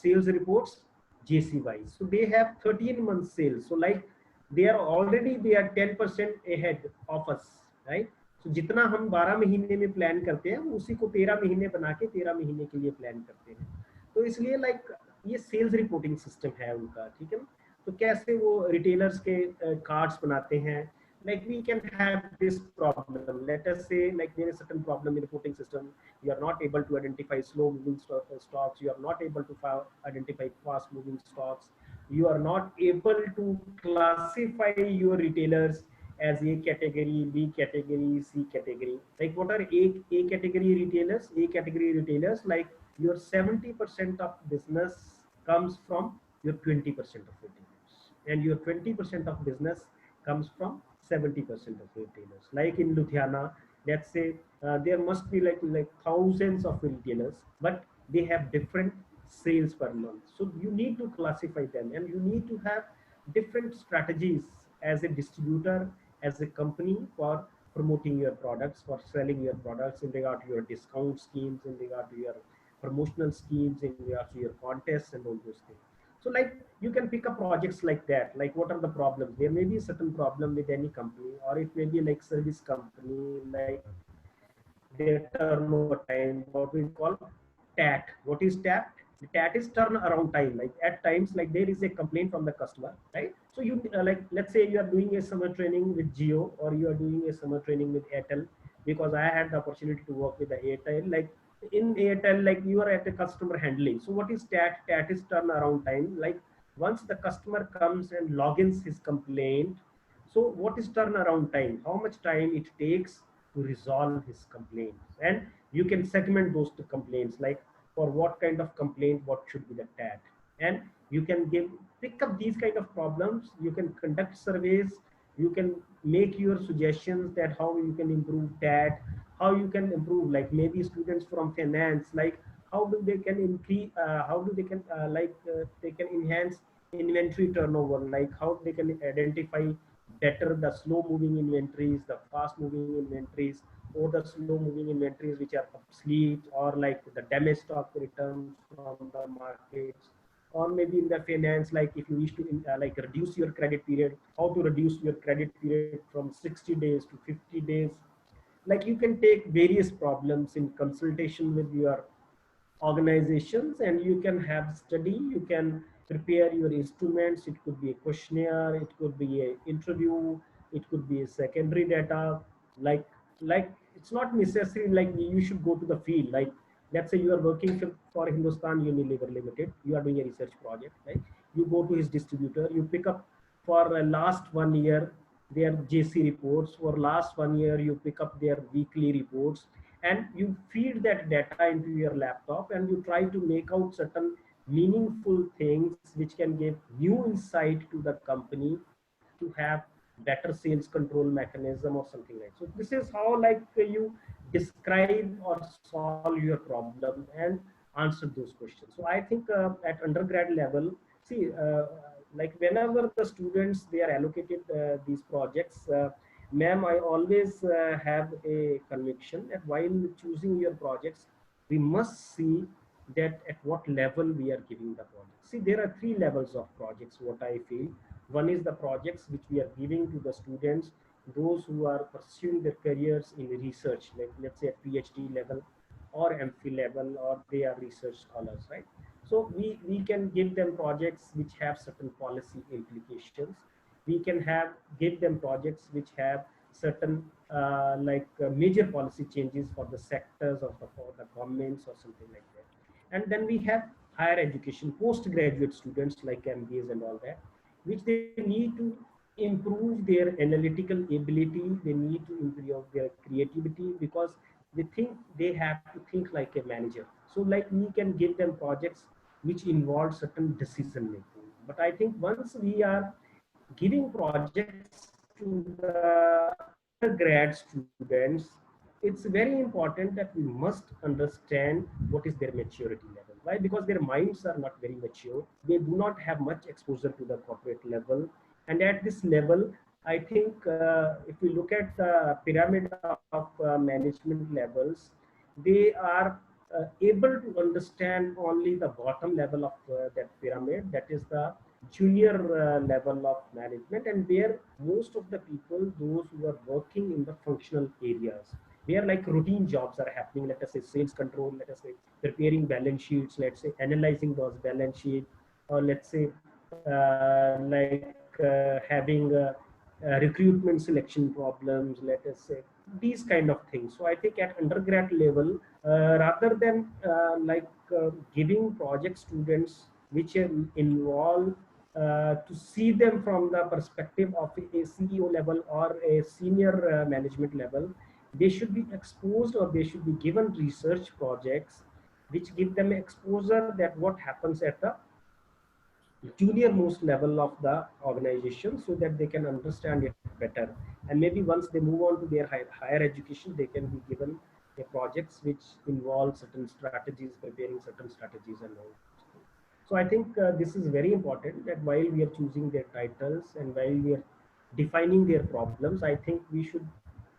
sales reports JC wise. So they have 13 months sales. So like they are 10% ahead of us, right? So जितना हम 12 महीने में plan करते हैं, उसी को 13 महीने बना के 13 महीने के लिए प्लान करते हैं. तो इसलिए लाइक ये सेल्स रिपोर्टिंग सिस्टम है उनका, ठीक है ना. तो कैसे वो रिटेलर्स के कार्ड्स बनाते हैं, like we can have this problem. Let us say like there is certain problem in the reporting system. You are not able to identify slow moving stocks. You are not able to identify fast moving stocks. You are not able to classify your retailers as A category, B category, C category. Like what are A category retailers? A category retailers, like your 70% of business comes from your 20% of retailers, and your 20% of business comes from 70% of retailers. Like in Ludhiana, let's say there must be like thousands of retailers, but they have different sales per month. So you need to classify them, and you need to have different strategies as a distributor, as a company, for promoting your products, for selling your products, in regard to your discount schemes, in regard to your promotional schemes, in regard to your contests and all those things. So like you can pick up projects like that. Like what are the problems? There may be a certain problem with any company, or it may be like service company, like their turnover time, what we call TAT. What is TAT? The TAT is turnaround time. Like at times, like there is a complaint from the customer, right? So you like, let's say you are doing a summer training with Jio, or you are doing a summer training with Airtel, because I had the opportunity to work with the Airtel. Like in Airtel, like you are at the customer handling. So what is TAT? TAT is turnaround time. Like once the customer comes and logins his complaint, so what is turnaround time? How much time it takes to resolve his complaints? And you can segment those two complaints, like for what kind of complaint, what should be the TAT. And you can pick up these kind of problems. You can conduct surveys. You can make your suggestions that how you can improve TAT, how you can improve, like maybe students from finance, like how do they can increase, how do they can they can enhance inventory turnover, like how they can identify better the slow moving inventories, the fast moving inventories, or the slow moving inventories which are obsolete, or like the damaged stock returns from the markets, or maybe in the finance, like if you wish to like reduce your credit period, how to reduce your credit period from 60 days to 50 days. Like you can take various problems in consultation with your organizations, and you can have study, you can prepare your instruments. It could be a questionnaire, it could be a interview, it could be a secondary data. like like it's not necessary like you should go to the field. Like let's say you are working for Hindustan Unilever Limited, you are doing a research project, right? You go to his distributor, you pick up for last 1 year their JC reports. For last 1 year you pick up their weekly reports, and you feed that data into your laptop, and you try to make out certain meaningful things which can give new insight to the company to have better sales control mechanism or something like. So this is how like you describe or solve your problem and answer those questions. So I think at undergrad level, see, like whenever the students they are allocated these projects, ma'am, I always have a conviction that while choosing your projects, we must see that at what level we are giving the project. See, there are three levels of projects, what I feel. One is the projects which we are giving to the students, those who are pursuing their careers in research, like let's say at PhD level or MPhil level, or they are research scholars, right? So we can give them projects which have certain policy implications. We can give them projects which have certain major policy changes for the sectors or for the governments or something like that. And then we have higher education, postgraduate students like MBAs and all that, which they need to improve their analytical ability, they need to improve their creativity, because they think they have to think like a manager. So like we can give them projects which involve certain decision making. But I think once we are giving projects to the undergrad students, it's very important that we must understand what is their maturity level. Why? Because their minds are not very mature. They do not have much exposure to the corporate level. And at this level, I think if we look at the pyramid of management levels, they are able to understand only the bottom level of that pyramid, that is the junior level of management, and where most of the people, those who are working in the functional areas, where like routine jobs are happening, let us say sales control, let us say preparing balance sheets, let's say analyzing those balance sheets, or let's say having recruitment selection problems, let us say these kind of things. So I think at undergrad level, rather than giving project students which involve to see them from the perspective of a CEO level or a senior management level, they should be exposed, or they should be given research projects which give them exposure that what happens at the junior most level of the organization, so that they can understand it better. And maybe once they move on to their higher education, they can be given a projects which involve certain strategies, preparing certain strategies and all. So I think this is very important, that while we are choosing their titles and while we are defining their problems, I think we should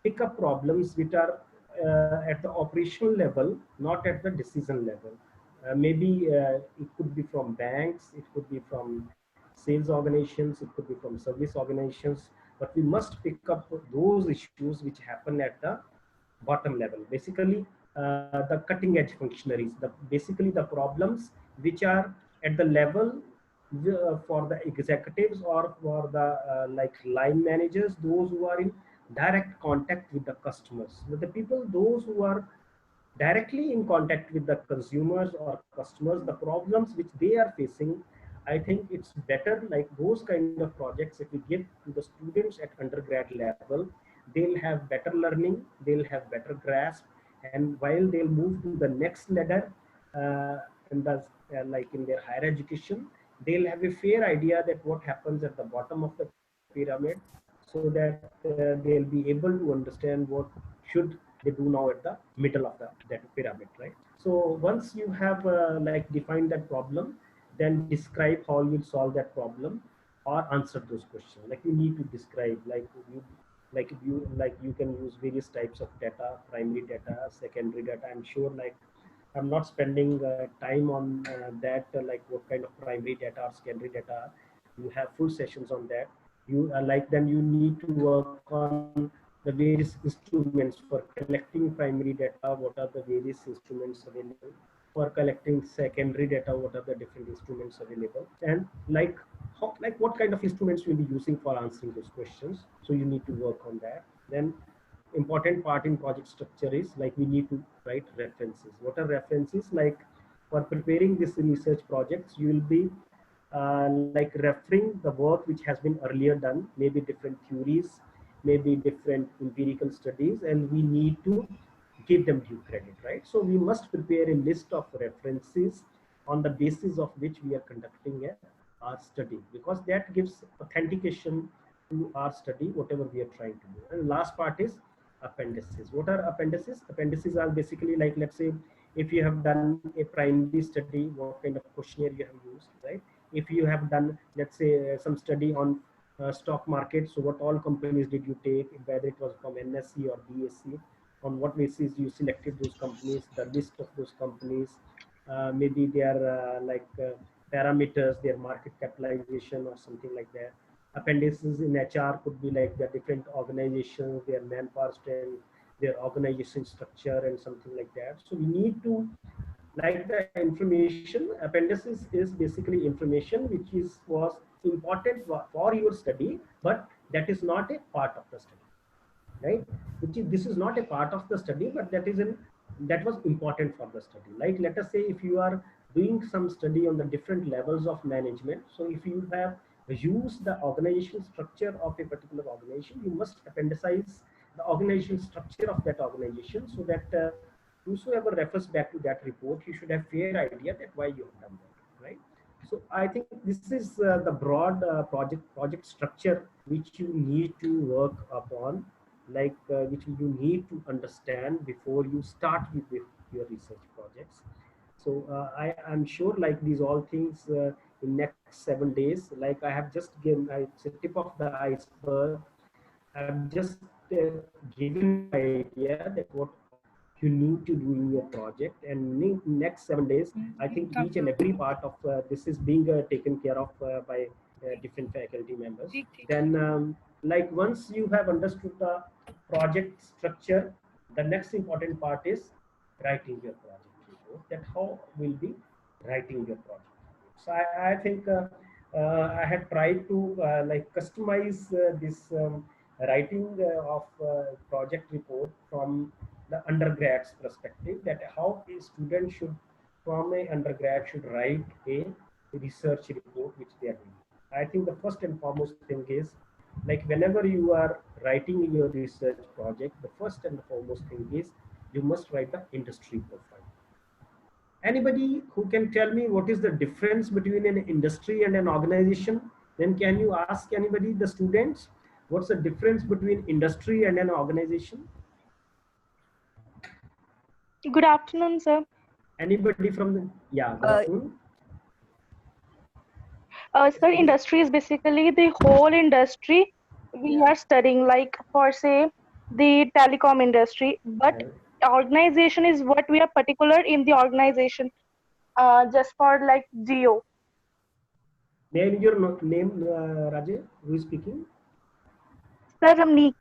pick up problems which are at the operational level, not at the decision level. Maybe it could be from banks, it could be from sales organizations, it could be from service organizations, but we must pick up those issues which happen at the bottom level. Basically, the cutting edge functionaries, basically the problems which are at the level for the executives or for the line managers, those who are in direct contact with the customers, with the people, those who are directly in contact with the consumers or customers, the problems which they are facing. I think it's better like those kind of projects, if we give to the students at undergrad level, they'll have better learning, they'll have better grasp, and while they'll move to the next ladder in the like in their higher education, they'll have a fair idea that what happens at the bottom of the pyramid, so that they'll be able to understand what should they do now at the middle of that pyramid, right? So once you have defined that problem, then describe how you'll solve that problem. or answer those questions. Like you need to describe, you can use various types of data, primary data, secondary data. I'm sure like I'm not spending time on that, like what kind of primary data or secondary data. You have full sessions on that. You then you need to work on the various instruments for collecting primary data. What are the various instruments available? For collecting secondary data, what are the different instruments available? And like what kind of instruments you'll be using for answering those questions. So you need to work on that. Then important part in project structure is like we need to write references. What are references? Like for preparing this research projects, you will be like referring the work which has been earlier done, maybe different theories, maybe different empirical studies, and we need to give them due credit, right? So we must prepare a list of references on the basis of which we are conducting our study, because that gives authentication to our study, whatever we are trying to do. And last part is appendices. What are appendices? Appendices are basically like, let's say, if you have done a primary study, what kind of questionnaire you have used, right? If you have done, let's say, some study on stock market, so what all companies did you take, whether it was from NSE or BSE, on what basis you selected those companies, the list of those companies, maybe their parameters, their market capitalization or something like that. Appendices in HR could be like the different organizations, their manpower strength, their organization structure and something like that. So we need to, like the information, appendices is basically information which was important for your study, but that is not a part of the study, right? This is not a part of the study, but that was important for the study. Like let us say if you are doing some study on the different levels of management, so if you have used the organization structure of a particular organization, you must appendicize the organization structure of that organization, so that whosoever refers back to that report, you should have fair idea that why you have done that, right? So I think this is the broad project structure which you need to work upon, which you need to understand before you start with your research projects. So I am sure like these all things in next 7 days, like I have just given, it's a tip of the iceberg. I've just given idea that what you need to do in your project, and in next 7 days, I think each and every part of this is being taken care of by different faculty members. Then like once you have understood the project structure, the next important part is writing your project report, that how will be writing your project report. So I think I had tried to like customize this writing of project report from the undergrad's perspective, that how a student should, from a undergrad, should write a research report which they are doing. I think the first and foremost thing is, like whenever you are writing your research project, the first and foremost thing is you must write the industry profile. Anybody who can tell me what is the difference between an industry and an organization? Then can you ask anybody, the students, what's the difference between industry and an organization? Good afternoon, sir. Anybody from the, yeah, good afternoon. Sir, industry is basically the whole industry we are studying, like for say the telecom industry, but organization is what we are particular in the organization, just for like Geo. Name your name, Rajay, who is speaking? Sir, Ramneek.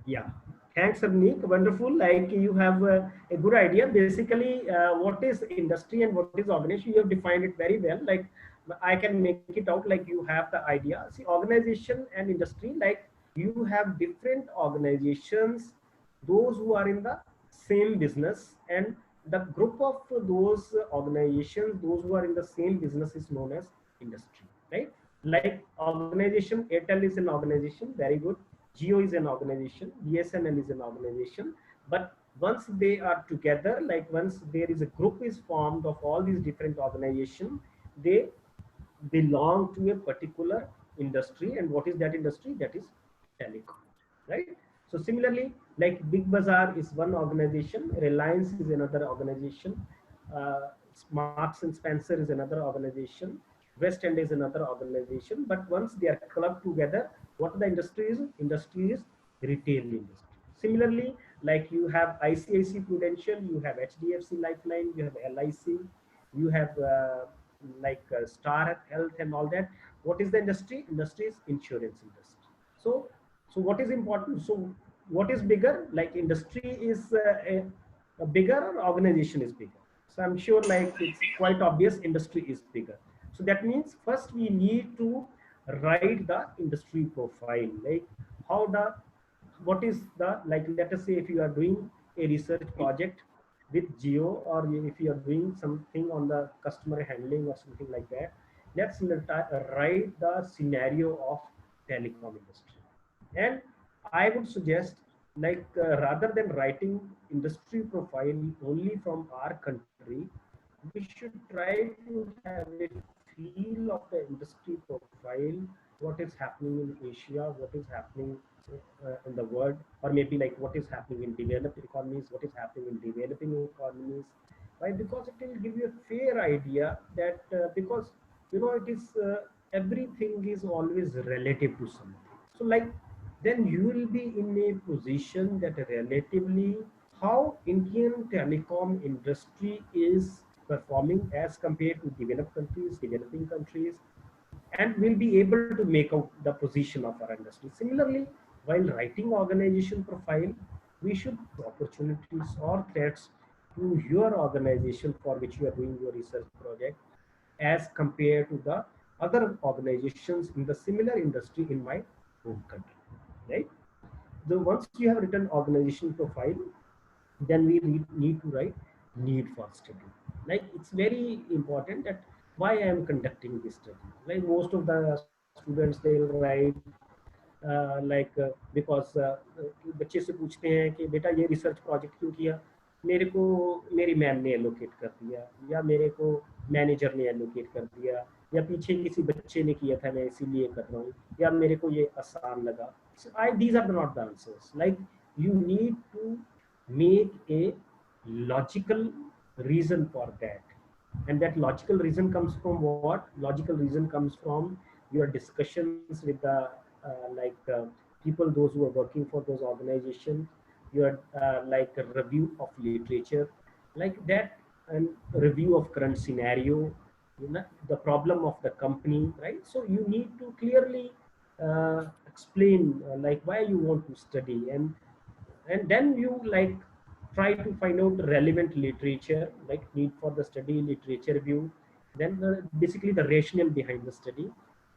Yeah, thanks, Ramneek. Wonderful. Like you have a good idea. Basically, what is industry and what is organization? You have defined it very well. Like I can make it out. Like you have the idea. See, organization and industry. Like you have different organizations, those who are in the same business, and the group of those organizations, those who are in the same business, is known as industry, right? Like organization, Airtel is an organization. Very good. Geo is an organization, BSNL is an organization, but once they are together, like once there is a group is formed of all these different organizations, they belong to a particular industry. And what is that industry? That is telecom, right? So similarly, like Big Bazaar is one organization, Reliance is another organization, Marks and Spencer is another organization, West End is another organization, but once they are clubbed together, what the industry is? Industry is retail industry. Similarly, like you have ICICI Prudential, you have HDFC Lifeline, you have LIC, you have Star Health and all that. What is the industry? Industry is insurance industry. So what is important? So what is bigger? Like industry is a bigger or organization is bigger? So I'm sure like it's quite obvious industry is bigger. So that means first we need to write the industry profile, like how the, what is the, like let us say if you are doing a research project with Geo, or if you are doing something on the customer handling or something like that, let's write the scenario of telecom industry. And I would suggest like rather than writing industry profile only from our country, we should try to have a feel of the industry profile, what is happening in Asia, what is happening in the world, or maybe like what is happening in developed economies, what is happening in developing economies. Why? Because it will give you a fair idea that because you know it is everything is always relative to something. So like then you will be in a position that relatively how Indian telecom industry is performing as compared to developed countries, developing countries, and we'll be able to make out the position of our industry. Similarly, while writing organization profile, we should opportunities or threats to your organization for which you are doing your research project as compared to the other organizations in the similar industry in my home country, right? So once you have written organization profile, then we need to write need for study. Like it's very important that why I am conducting this study. Like most of the students they will write because बच्चे से पूछते हैं कि बेटा ये research project क्यों किया, मेरे को मेरी मैम ने एलोकेट कर दिया, या मेरे को मैनेजर ने एलोकेट कर दिया, या पीछे किसी बच्चे ने किया था मैं इसीलिए कर रहा हूँ, या मेरे को ये आसान लगा. So these are not the answers. Like you need to make a logical reason for that, and that logical reason comes from what? Logical reason comes from your discussions with the people, those who are working for those organizations, your like a review of literature like that, and review of current scenario, you know, the problem of the company, right? So you need to clearly explain like why you want to study, and then you like try to find out relevant literature, like need for the study, literature review, then basically the rationale behind the study,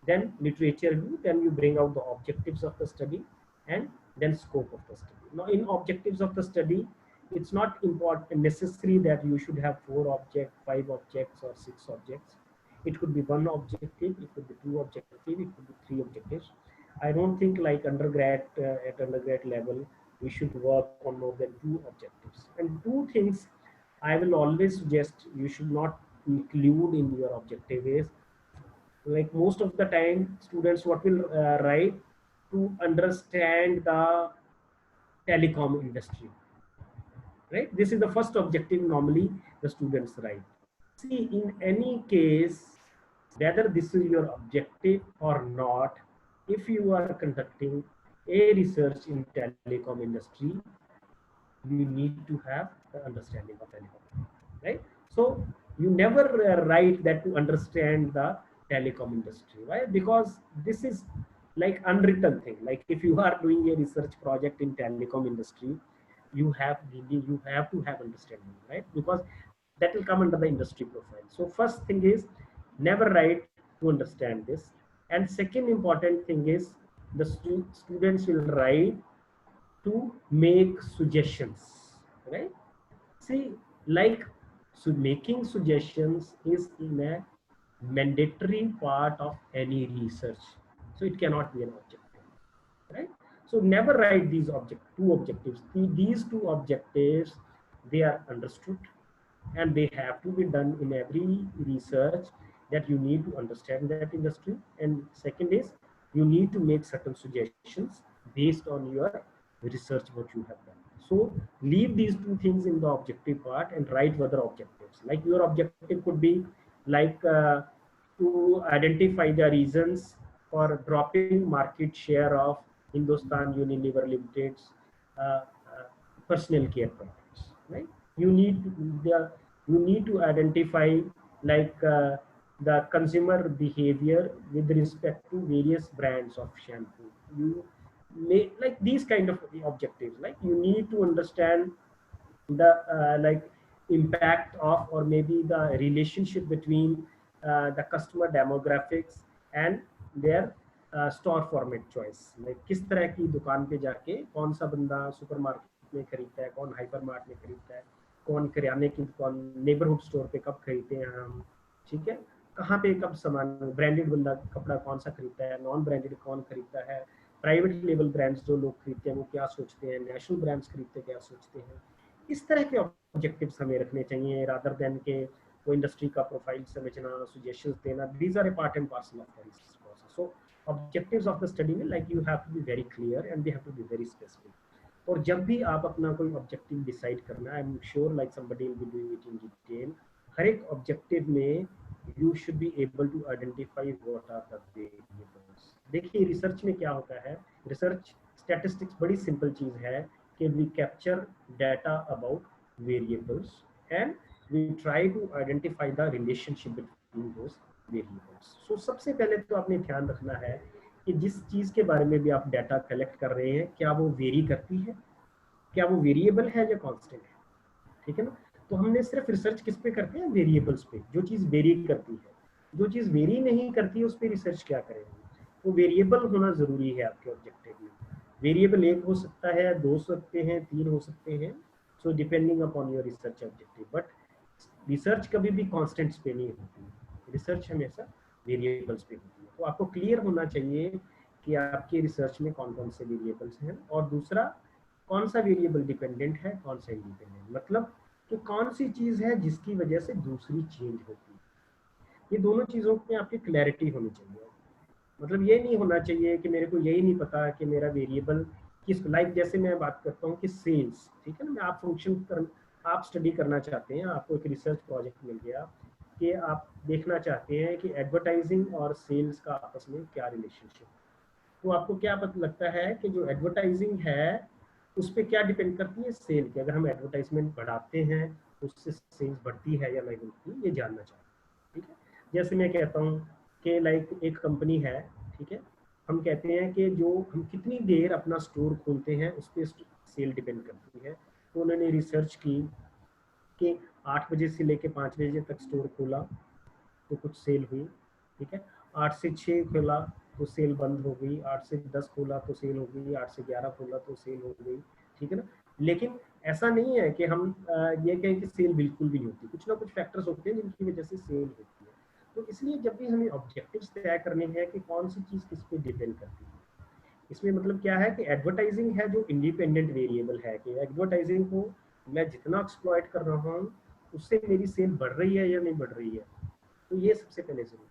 then literature review, then you bring out the objectives of the study, and then scope of the study. Now in objectives of the study, it's not important necessary that you should have 4 objects, 5 objects or 6 objects. It could be 1 objective, it could be 2 objectives, it could be 3 objectives. I don't think like undergrad at undergrad level we should work on more than 2 objectives. And 2 things I will always suggest you should not include in your objective is, like most of the time students what will write to understand the telecom industry, right? This is the first objective normally the students write. See, in any case, whether this is your objective or not, if you are conducting a research in telecom industry, you need to have the understanding of telecom, right? So you never write that to understand the telecom industry. Why? Because this is like unwritten thing. Like if you are doing a research project in telecom industry, you have to have understanding, right? Because that will come under the industry profile. So first thing is never write to understand this, and second important thing is the students will write to make suggestions, right? See, like so making suggestions is in a mandatory part of any research, so it cannot be an objective, right? So never write these two objectives. These 2 objectives, they are understood and they have to be done in every research, that you need to understand that industry, and second is you need to make certain suggestions based on your research what you have done. So leave these 2 things in the objective part and write other objectives. Like your objective could be like to identify the reasons for dropping market share of Hindustan Unilever Limited's personal care products, right? You need to identify like the consumer behavior with respect to various brands of shampoo. You may like these kind of objectives, like you need to understand the like impact of or maybe the relationship between the customer demographics and their store format choice, like किस तरह की दुकान पे जाके कौन सा बंदा supermarket में खरीदता है, कौन हाइपरमार्ट में खरीदता है, कौन किराने की दुकान नेबरहुड स्टोर पे कब खरीदते हैं हम, ठीक है, कहाँ पे कब सामान ब्रांडेड बंदा कपड़ा कौन सा खरीदता है, नॉन ब्रांडेड कौन खरीदता है, प्राइवेट लेवल ब्रांड्स जो लोग खरीदते हैं वो क्या सोचते हैं, नेशनल ब्रांड्स खरीदते क्या सोचते हैं। इस तरह के ऑब्जेक्टिव्स हमें रखने चाहिए रादर देन के वो इंडस्ट्री का प्रोफाइल समझना, सजेशंस देना। These are a part and parcel of the research process. So objectives of the study में like you have to be very clear and they have to be very specific. और जब भी आप अपना कोई objective decide करना, I am sure like somebody will be doing it in detail, हर एक ऑब्जेक्टिव में you should be able to identify what are the variables. देखिए रिसर्च में क्या होता है, रिसर्च स्टैटिस्टिक्स बड़ी सिंपल चीज है कि we capture data about variables and we try to identify the relationship between those variables. So सबसे पहले तो आपने ध्यान रखना है कि जिस चीज़ के बारे में भी आप डाटा कलेक्ट कर रहे हैं क्या वो वेरी करती है, क्या वो वेरिएबल है या कांस्टेंट है, ठीक है ना। तो हमने सिर्फ रिसर्च किस पे करते हैं, वेरिएबल्स पे, जो चीज़ वेरी करती है। जो चीज़ वेरी नहीं करती है उस पर रिसर्च क्या करेंगे, वो वेरिएबल होना ज़रूरी है आपके ऑब्जेक्टिव में। वेरिएबल एक हो सकता है, दो सकते हैं, तीन हो सकते हैं, so depending upon your research objective. But research कभी भी कॉन्स्टेंट्स पे नहीं होती, रिसर्च हमेशा वेरिएबल्स पे होती है। तो आपको क्लियर होना चाहिए कि आपके रिसर्च में कौन कौन से वेरिएबल्स हैं, और दूसरा कौन सा वेरिएबल डिपेंडेंट है, कौन सा इंडिपेंडेंट, मतलब कि कौन सी चीज़ है जिसकी वजह से दूसरी चेंज होती है। ये दोनों चीज़ों में आपकी क्लैरिटी होनी चाहिए। मतलब ये नहीं होना चाहिए कि मेरे को यही नहीं पता कि मेरा वेरिएबल किस, लाइक जैसे मैं बात करता हूँ कि सेल्स, ठीक है ना, आप स्टडी करना चाहते हैं, आपको एक रिसर्च प्रोजेक्ट मिल गया कि आप देखना चाहते हैं कि एडवर्टाइजिंग और सेल्स का आपस में क्या रिलेशनशिप। तो आपको क्या पता लगता है कि जो एडवर्टाइजिंग है उस पर क्या डिपेंड करती है, सेल की। अगर हम एडवर्टाइजमेंट बढ़ाते हैं उससे सेल्स बढ़ती है या नहीं बढ़ती, ये जानना चाहते हैं, ठीक है। जैसे मैं कहता हूँ कि लाइक एक कंपनी है, ठीक है, हम कहते हैं कि जो हम कितनी देर अपना स्टोर खोलते हैं उस पर सेल डिपेंड करती है। तो उन्होंने रिसर्च की कि 8 बजे से लेके 5 बजे तक स्टोर खोला तो कुछ सेल हुई, ठीक है, 8 से 6 खोला तो सेल बंद हो गई, 8 से 10 खोला तो सेल हो गई, 8 से 11 खोला तो सेल हो गई, ठीक है ना। लेकिन ऐसा नहीं है कि हम ये कहें कि सेल बिल्कुल भी नहीं होती, कुछ ना कुछ फैक्टर्स होते हैं जिनकी वजह से सेल होती है। तो इसलिए जब भी हमें ऑब्जेक्टिव्स तय करने हैं कि कौन सी चीज़ किस पे डिपेंड करती है, इसमें मतलब क्या है कि एडवर्टाइजिंग है जो इंडिपेंडेंट वेरिएबल है, कि एडवर्टाइजिंग को मैं जितना एक्सप्लॉइट कर रहा हूँ उससे मेरी सेल बढ़ रही है या नहीं बढ़ रही है। तो ये सबसे पहले जरूरी,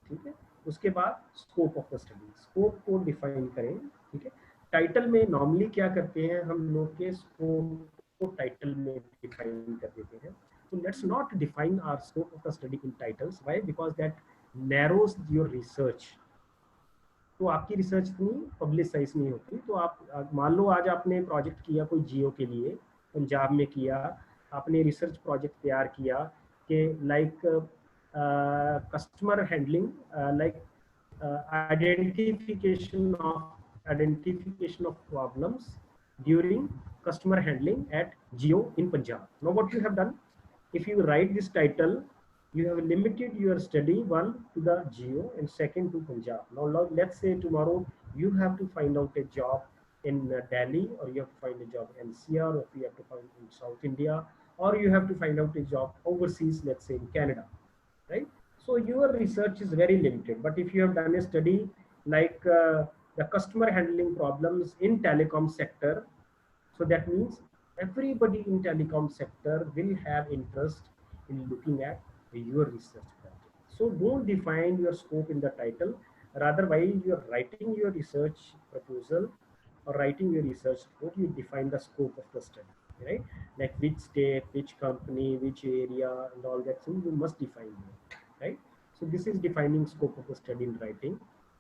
ठीक है। उसके बाद scope of the study, scope को डिफाइन करें, ठीक है। टाइटल में नॉर्मली क्या करते हैं हम लोग के स्कोप को टाइटल में डिफाइन कर देते हैं। So let's not define our scope of the study in titles. Why? Because that narrows your research. तो आपकी रिसर्च इतनी पब्लिसाइज नहीं होती। तो आप मान लो आज आपने प्रोजेक्ट किया कोई जियो के लिए, पंजाब में किया, आपने रिसर्च प्रोजेक्ट तैयार किया कि like customer handling, like identification of problems during customer handling at Jio in Punjab. Now what you have done, if you write this title, you have limited your study, one to the geo and second to Punjab. Now let's say tomorrow you have to find out a job in Delhi, or you have to find a job in NCR, or you have to find in South India, or you have to find out a job overseas, let's say in Canada, right? So your research is very limited. But if you have done a study like the customer handling problems in telecom sector, so that means everybody in telecom sector will have interest in looking at your research project. So don't define your scope in the title, rather while you are writing your research proposal or writing your research report, you define the scope of the study, right? Like which state, which company, which area, and all that thing you must define there, right? So this is defining scope of the study in writing.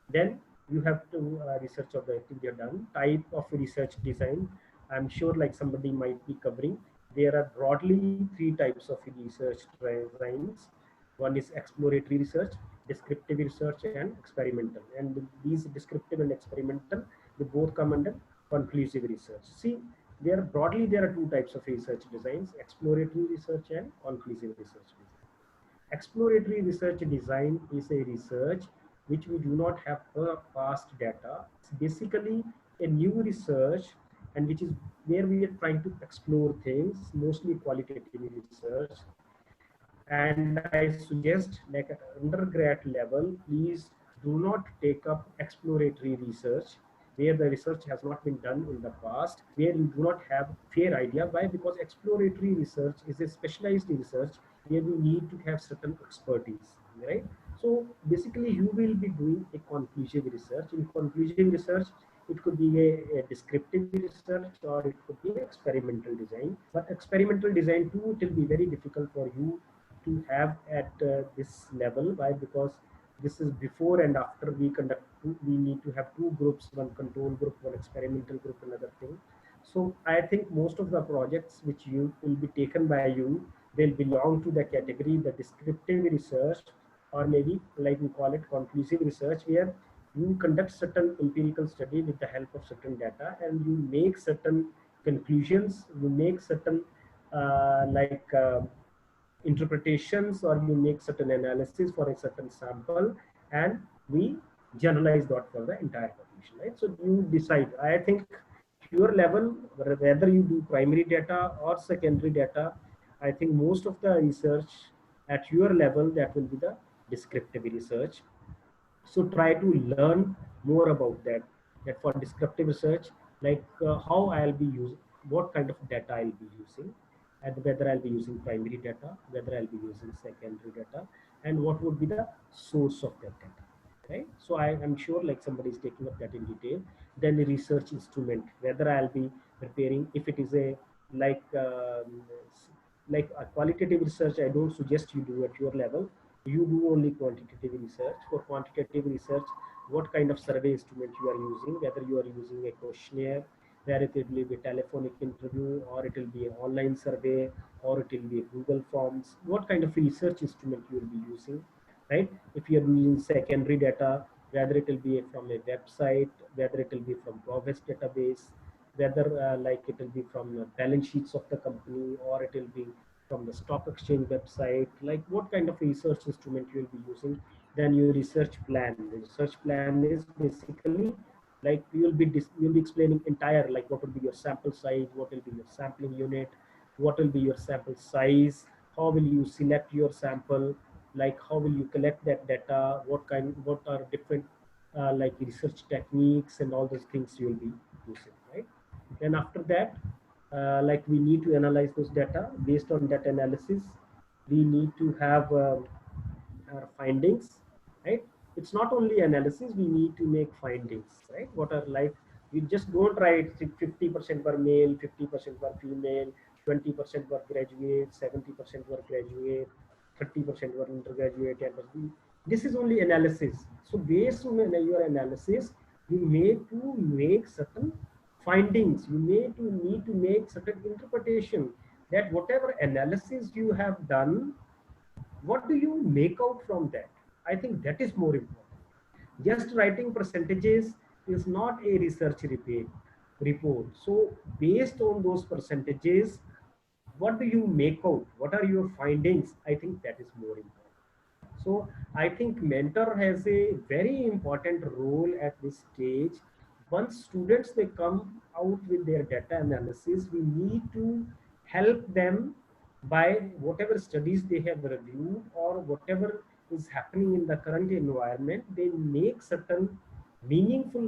Then you have to research of the activity done, type of research design. I'm sure like somebody might be covering. There are broadly three types of research designs. One is exploratory research, descriptive research, and experimental. And these descriptive and experimental, they both come under conclusive research. See, there are two types of research designs: exploratory research and conclusive research design. Exploratory research design is a research which we do not have past data. It's basically a new research, and which is where we are trying to explore things, mostly qualitative research. And I suggest, like at undergrad level, please do not take up exploratory research where the research has not been done in the past, where you do not have fair idea. Why? Because exploratory research is a specialized research where we need to have certain expertise, right? So basically you will be doing a conclusive research. In conclusive research, it could be a descriptive research or it could be experimental design. But experimental design too, it will be very difficult for you to have at this level. Why? Because this is before and after we conduct we need to have two groups, one control group, one experimental group, another thing. So I think most of the projects which you will be taken by you, they'll belong to the category the descriptive research, or maybe like we call it conclusive research, where you conduct certain empirical study with the help of certain data and you make certain conclusions, you make certain interpretations, or you make certain analysis for a certain sample, and we generalize that for the entire population, right? So you decide. I think your level, whether you do primary data or secondary data, I think most of the research at your level, that will be the descriptive research. So try to learn more about that for descriptive research, like how I'll be using, what kind of data I'll be using, and whether I'll be using primary data, whether I'll be using secondary data, and what would be the source of that data, right? So I am sure like somebody is taking up that in detail. Then the research instrument, whether I'll be preparing, if it is a like like a qualitative research, I don't suggest you do at your level. You do only quantitative research. For quantitative research, what kind of survey instrument you are using, whether you are using a questionnaire, where it will be a telephonic interview, or it will be an online survey, or it will be Google Forms, what kind of research instrument you will be using, right? If you are using secondary data, whether it will be from a website, whether it will be from Provis database, whether like it will be from the balance sheets of the company, or it will be from the stock exchange website, like what kind of research instrument you will be using. Then your research plan. The research plan is basically like you'll be explaining entire, like what will be your sample size, what will be your sampling unit, what will be your sample size, how will you select your sample, like how will you collect that data, what are different like research techniques and all those things you will be using, right? Then after that, like we need to analyze those data. Based on that analysis, we need to have our findings, right? It's not only analysis, we need to make findings, right? What are like, you just don't write 50% were male, 50% were female, 20% were graduate, 70% were graduate, 30% were undergraduate, and this is only analysis. So based on your analysis, you need to make certain findings, you need to make certain interpretation, that whatever analysis you have done, what do you make out from that? I think that is more important. Just writing percentages is not a research report. So based on those percentages, what do you make out? What are your findings? I think that is more important. So I think mentor has a very important role at this stage. Once students they come out with their data analysis, we need to help them by whatever studies they have reviewed or whatever is happening in the current environment. They make certain meaningful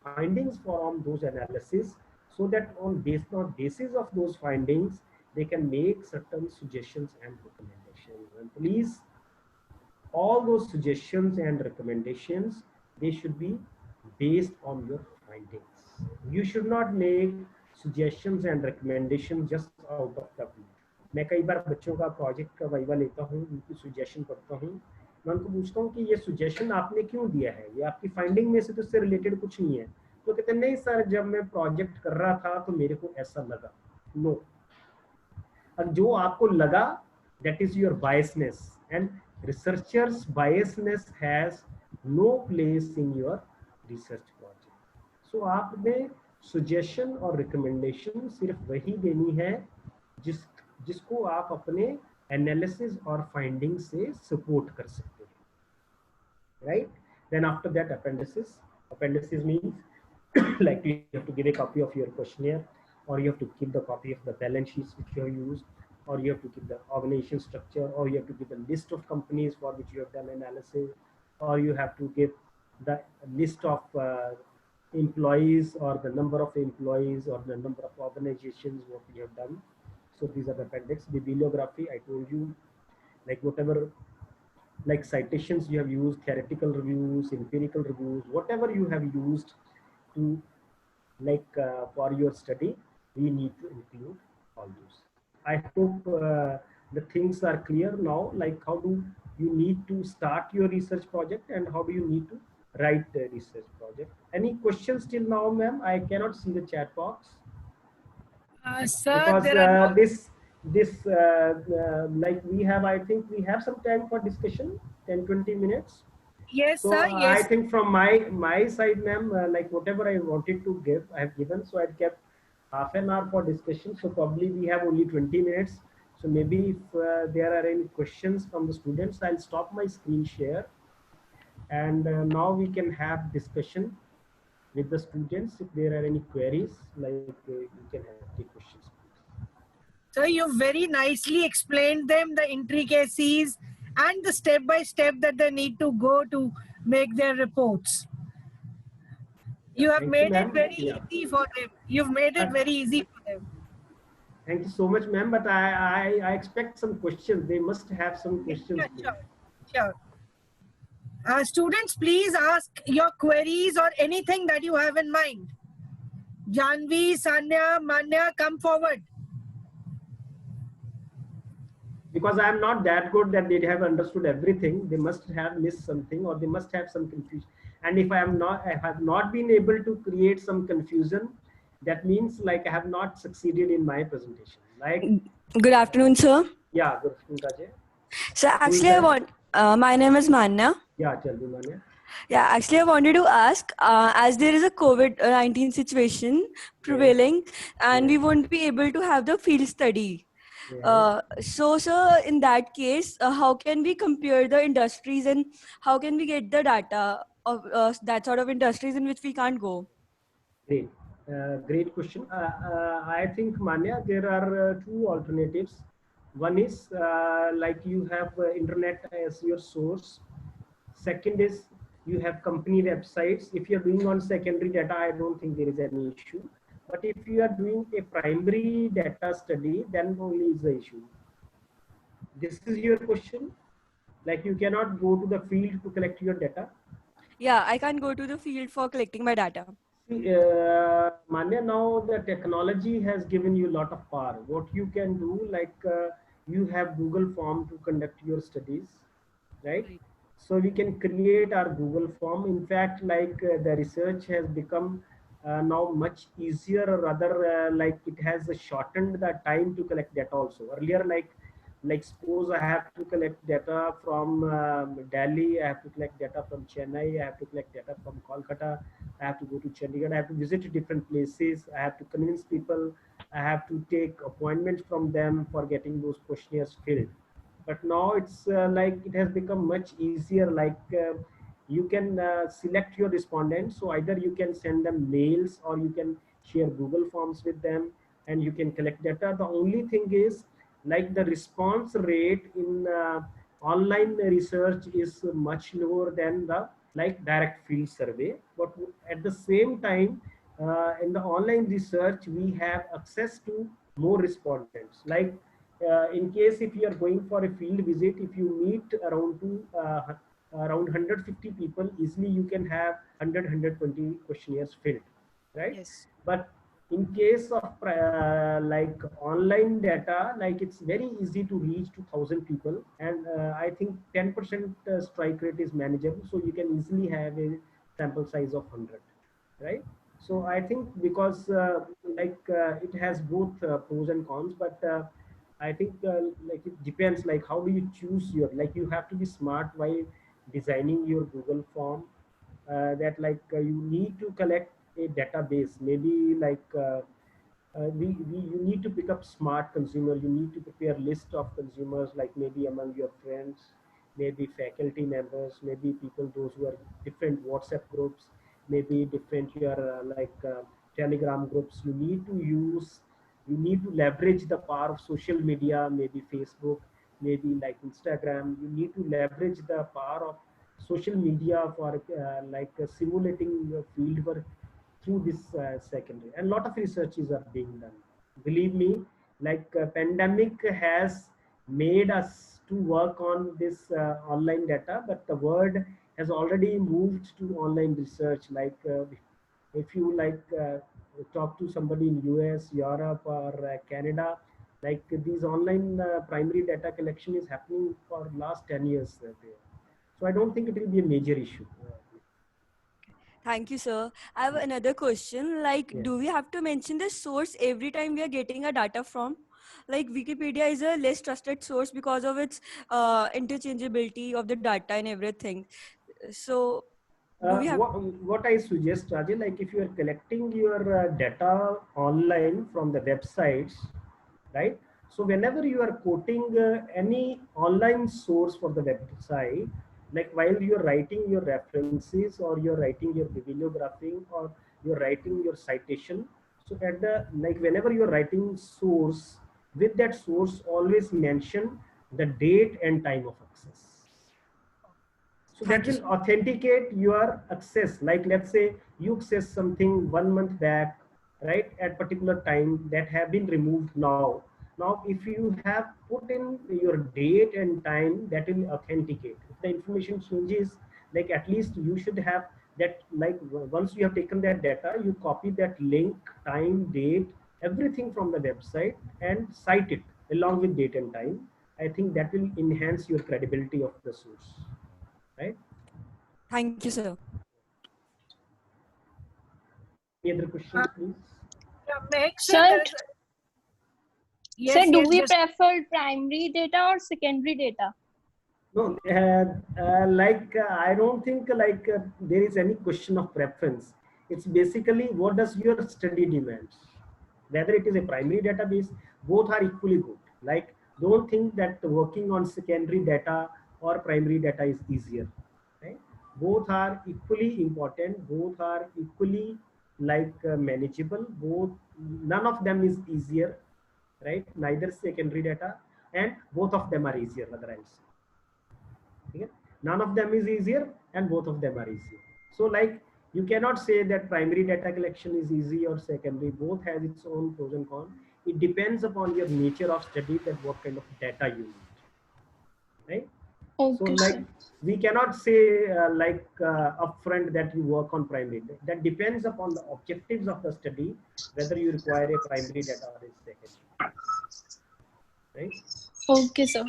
findings from those analysis, so that based on basis of those findings, they can make certain suggestions and recommendations. And please, all those suggestions and recommendations, they should be based on your findings. You should not make suggestions and recommendations just out of the blue. मैं कई बार बच्चों का project का viva लेता हूँ, उनकी suggestion पढ़ता हूँ, मैं उनको पूछता हूँ कि ये सजेशन आपने क्यों दिया है, ये आपकी फाइंडिंग में से तो इससे रिलेटेड कुछ नहीं है। तो कहते हैं नहीं सर, जब मैं प्रोजेक्ट कर रहा था तो मेरे को ऐसा लगा। नो, और जो आपको लगा that is your biasness, and researchers biasness has no place in your research project। so आपने suggestion और recommendation सिर्फ वही देनी है जिसको आप अपने analysis और finding से support कर सकते हैं, right? Then after that appendices means like you have to give a copy of your questionnaire, or you have to keep the copy of the balance sheets which you have used, or you have to keep the organization structure, or you have to give the list of companies for which you have done analysis, or you have to give the list of employees, or the number of employees, or the number of organizations what you have done. So these are the appendix. Bibliography, I told you, like whatever, like citations you have used, theoretical reviews, empirical reviews, whatever you have used to like for your study, we need to include all those. I hope the things are clear now, like how do you need to start your research project and how do you need to write a research project. Any questions till now, ma'am? I cannot see the chat box. Sir, Because there are no... this like we have, I think we have some time for discussion, 10-20 minutes. Yes, So sir. Yes. I think from my side, ma'am, like whatever I wanted to give, I have given. So I've kept half an hour for discussion. So probably we have only 20 minutes. So maybe if there are any questions from the students, I'll stop my screen share. And now we can have discussion with the students. If there are any queries, like you can have the questions. So you very nicely explained them the intricacies and the step-by-step that they need to go to make their reports. You have made it very easy for them. You've made it very easy for them. Thank you so much, ma'am. But I expect some questions. They must have some questions. Sure. Students, please ask your queries or anything that you have in mind. Janvi, Sanya, Manya, come forward. Because I am not that good that they have understood everything. They must have missed something, or they must have some confusion. And if I have not been able to create some confusion, that means like I have not succeeded in my presentation. Like, good afternoon, sir. Yeah, good afternoon, Rajesh. So actually, I want. My name is Manya. Yeah, tell me, Manya. Yeah, actually, I wanted to ask, as there is a COVID-19 situation prevailing, and we won't be able to have the field study. So, sir, in that case, how can we compare the industries and how can we get the data of that sort of industries in which we can't go? Great. Great question. I think, Manya, there are two alternatives. One is like you have internet as your source. Second is you have company websites. If you're doing on secondary data, I don't think there is any issue. But if you are doing a primary data study, then only is the issue. This is your question? Like you cannot go to the field to collect your data? Yeah, I can't go to the field for collecting my data. Manya, now the technology has given you a lot of power. What you can do, like you have Google Form to conduct your studies, right? So we can create our Google Form. In fact, like the research has become now much easier, or rather like it has shortened the time to collect data also. Earlier, like suppose I have to collect data from Delhi, I have to collect data from Chennai, I have to collect data from Kolkata, I have to go to Chandigarh, I have to visit different places, I have to convince people, I have to take appointments from them for getting those questionnaires filled. But now it's like it has become much easier, like you can select your respondents. So either you can send them mails or you can share Google Forms with them and you can collect data. The only thing is like the response rate in online research is much lower than the like direct field survey. But at the same time, in the online research, we have access to more respondents. Like in case if you are going for a field visit, if you meet around around 150 people, easily you can have 100-120 questionnaires filled, right? Yes. But in case of like online data, like it's very easy to reach to 1,000 people, and I think 10% strike rate is manageable, so you can easily have a sample size of 100, right? So I think because it has both pros and cons, but I think like it depends, like how do you choose your, like you have to be smart while designing your Google form, that like you need to collect a database, maybe like you need to pick up smart consumer, you need to prepare list of consumers, like maybe among your friends, maybe faculty members, maybe people those who are different WhatsApp groups, maybe different your Telegram groups. You need to use, you need to leverage the power of social media, maybe Facebook, maybe like Instagram. You need to leverage the power of social media for simulating your field work through this secondary, and a lot of researches are being done. Believe me, like pandemic has made us to work on this online data, but the world has already moved to online research. Like if you talk to somebody in US, Europe, or Canada, like these online primary data collection is happening for last 10 years there. So I don't think it will be a major issue. Thank you, sir. I have another question. Like, Yeah. do we have to mention the source every time we are getting a data from? Like, Wikipedia is a less trusted source because of its interchangeability of the data and everything. So, do we have? What I suggest, Rajay, like if you are collecting your data online from the websites, right? So whenever you are quoting any online source for the website, like while you're writing your references or you're writing your bibliography or you're writing your citation, so at the, like whenever you're writing source, with that source always mention the date and time of access. So that will authenticate your access. Like let's say you access something 1 month back, right, at particular time, that have been removed now. Now, if you have put in your date and time, that will authenticate. If the information changes, like at least you should have that, like once you have taken that data, you copy that link, time, date, everything from the website and cite it along with date and time. I think that will enhance your credibility of the source. Right? Thank you, sir. Any other questions, please? Sir, Yes, do yes, we yes. prefer primary data or secondary data? No, I don't think there is any question of preference. It's basically what does your study demands. Whether it is a primary database, both are equally good. Like don't think that working on secondary data or primary data is easier. Right? Both are equally important. Both are equally manageable. Both, none of them is easier, right? Neither secondary data, and both of them are easier. Rather, I'll say. Okay? None of them is easier and both of them are easier. So like you cannot say that primary data collection is easy or secondary. Both has its own pros and cons. It depends upon your nature of study, that what kind of data you need, right? Okay, so like we cannot say upfront that you work on primary. That depends upon the objectives of the study, whether you require a primary data or a secondary, right? Okay, sir.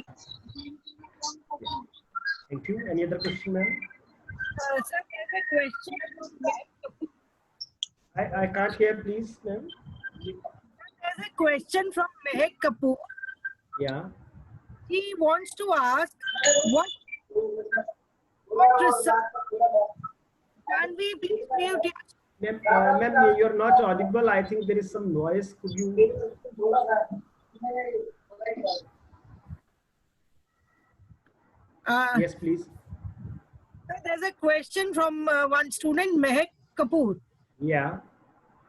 Thank you. Any other question, ma'am? Sir, there's a question. I can't hear, please, ma'am. There's a question from Mehek Kapoor. Yeah. He wants to ask what research can we be mute? Ma'am, you're not audible. I think there is some noise. Could you? Yes, please. There's a question from one student, Mehek Kapoor. Yeah.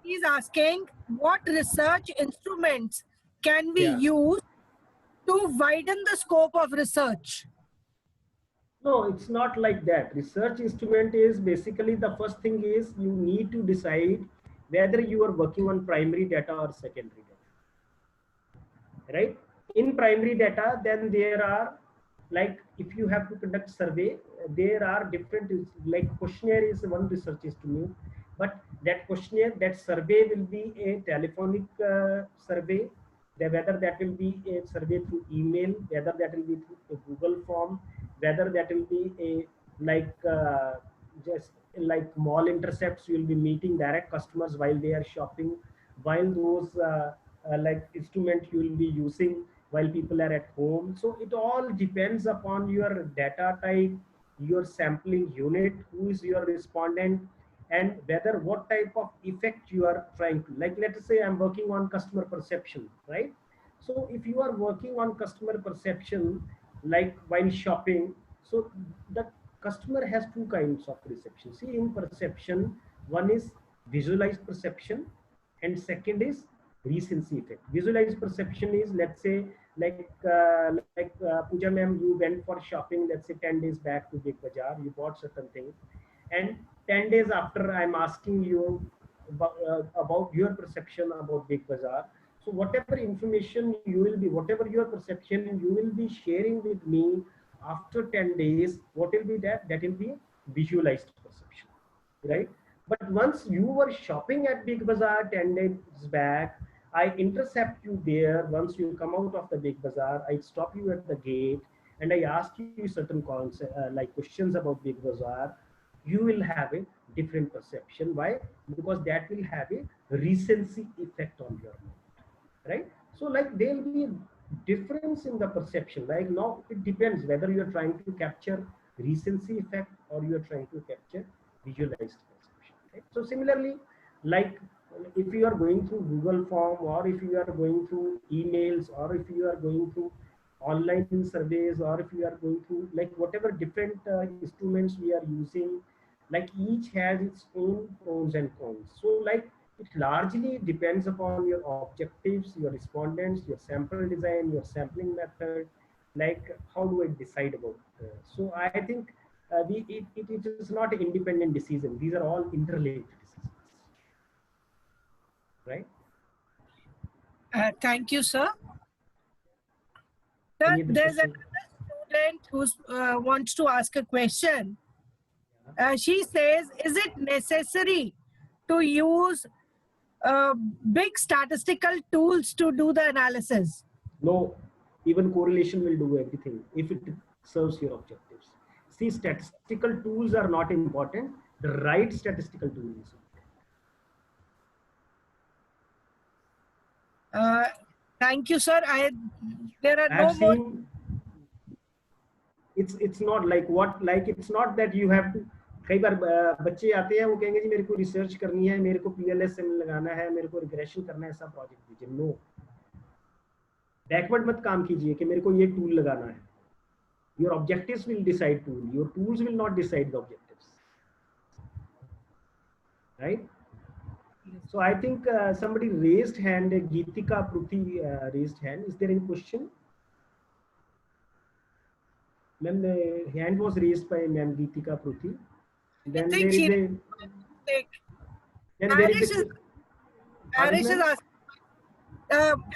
He's asking what research instruments can we use to widen the scope of research? No, it's not like that. Research instrument is basically, the first thing is you need to decide whether you are working on primary data or secondary data, right? In primary data, then there are, like if you have to conduct survey, there are different, like questionnaire is one research instrument. But that questionnaire, that survey will be a telephonic survey, whether that will be a survey through email, whether that will be through a Google form, whether that will be a just like mall intercepts, you will be meeting direct customers while they are shopping, while those like instrument you will be using while people are at home. So it all depends upon your data type, your sampling unit, who is your respondent, and whether what type of effect you are trying to, like let us say I'm working on customer perception, right? So if you are working on customer perception like while shopping, so the customer has two kinds of perception. See, in perception, one is visualized perception and second is recency effect. Visualized perception is, let's say, Pooja ma'am, you went for shopping, let's say 10 days back to Big Bazaar, you bought certain things, and 10 days after I'm asking you about your perception about Big Bazaar. So whatever information you will be, whatever your perception you will be sharing with me after 10 days, what will be that? That will be visualized perception, right? But once you were shopping at Big Bazaar 10 days back, I intercept you there. Once you come out of the Big Bazaar, I stop you at the gate and I ask you certain like questions about Big Bazaar. You will have a different perception. Why? Because that will have a recency effect on your mind, right? So like there will be a difference in the perception. Like now it depends whether you are trying to capture recency effect or you are trying to capture visualized perception, right? So similarly, like if you are going through Google form, or if you are going through emails, or if you are going through online surveys, or if you are going through like whatever different instruments we are using, like each has its own pros and cons. So like it largely depends upon your objectives, your respondents, your sample design, your sampling method, like how do I decide about so I think it is not an independent decision. These are all interrelated decisions, right? Thank you, sir. Sir, there's another student who wants to ask a question. She says, is it necessary to use big statistical tools to do the analysis? No, even correlation will do everything if it serves your objectives. See, statistical tools are not important. The right statistical tool is important. Thank you, sir. There are no more. It's not like what, like it's not that you have to. कई बार बच्चे आते हैं वो कहेंगे जी मेरे को research करनी है, मेरे को PLSM लगाना है, मेरे को रिग्रेशन करना है, ऐसा प्रोजेक्ट दीजिए. नो, बैकवर्ड मत काम कीजिए कि मेरे को ये टूल लगाना है. Your objectives will decide tool. Your tools will not decide the objectives, right? So I think somebody raised hand. Geetika Pruthi raised hand. Is there any question? Ma'am, the hand was raised by Ma'am Geetika Pruthi. Then there is a.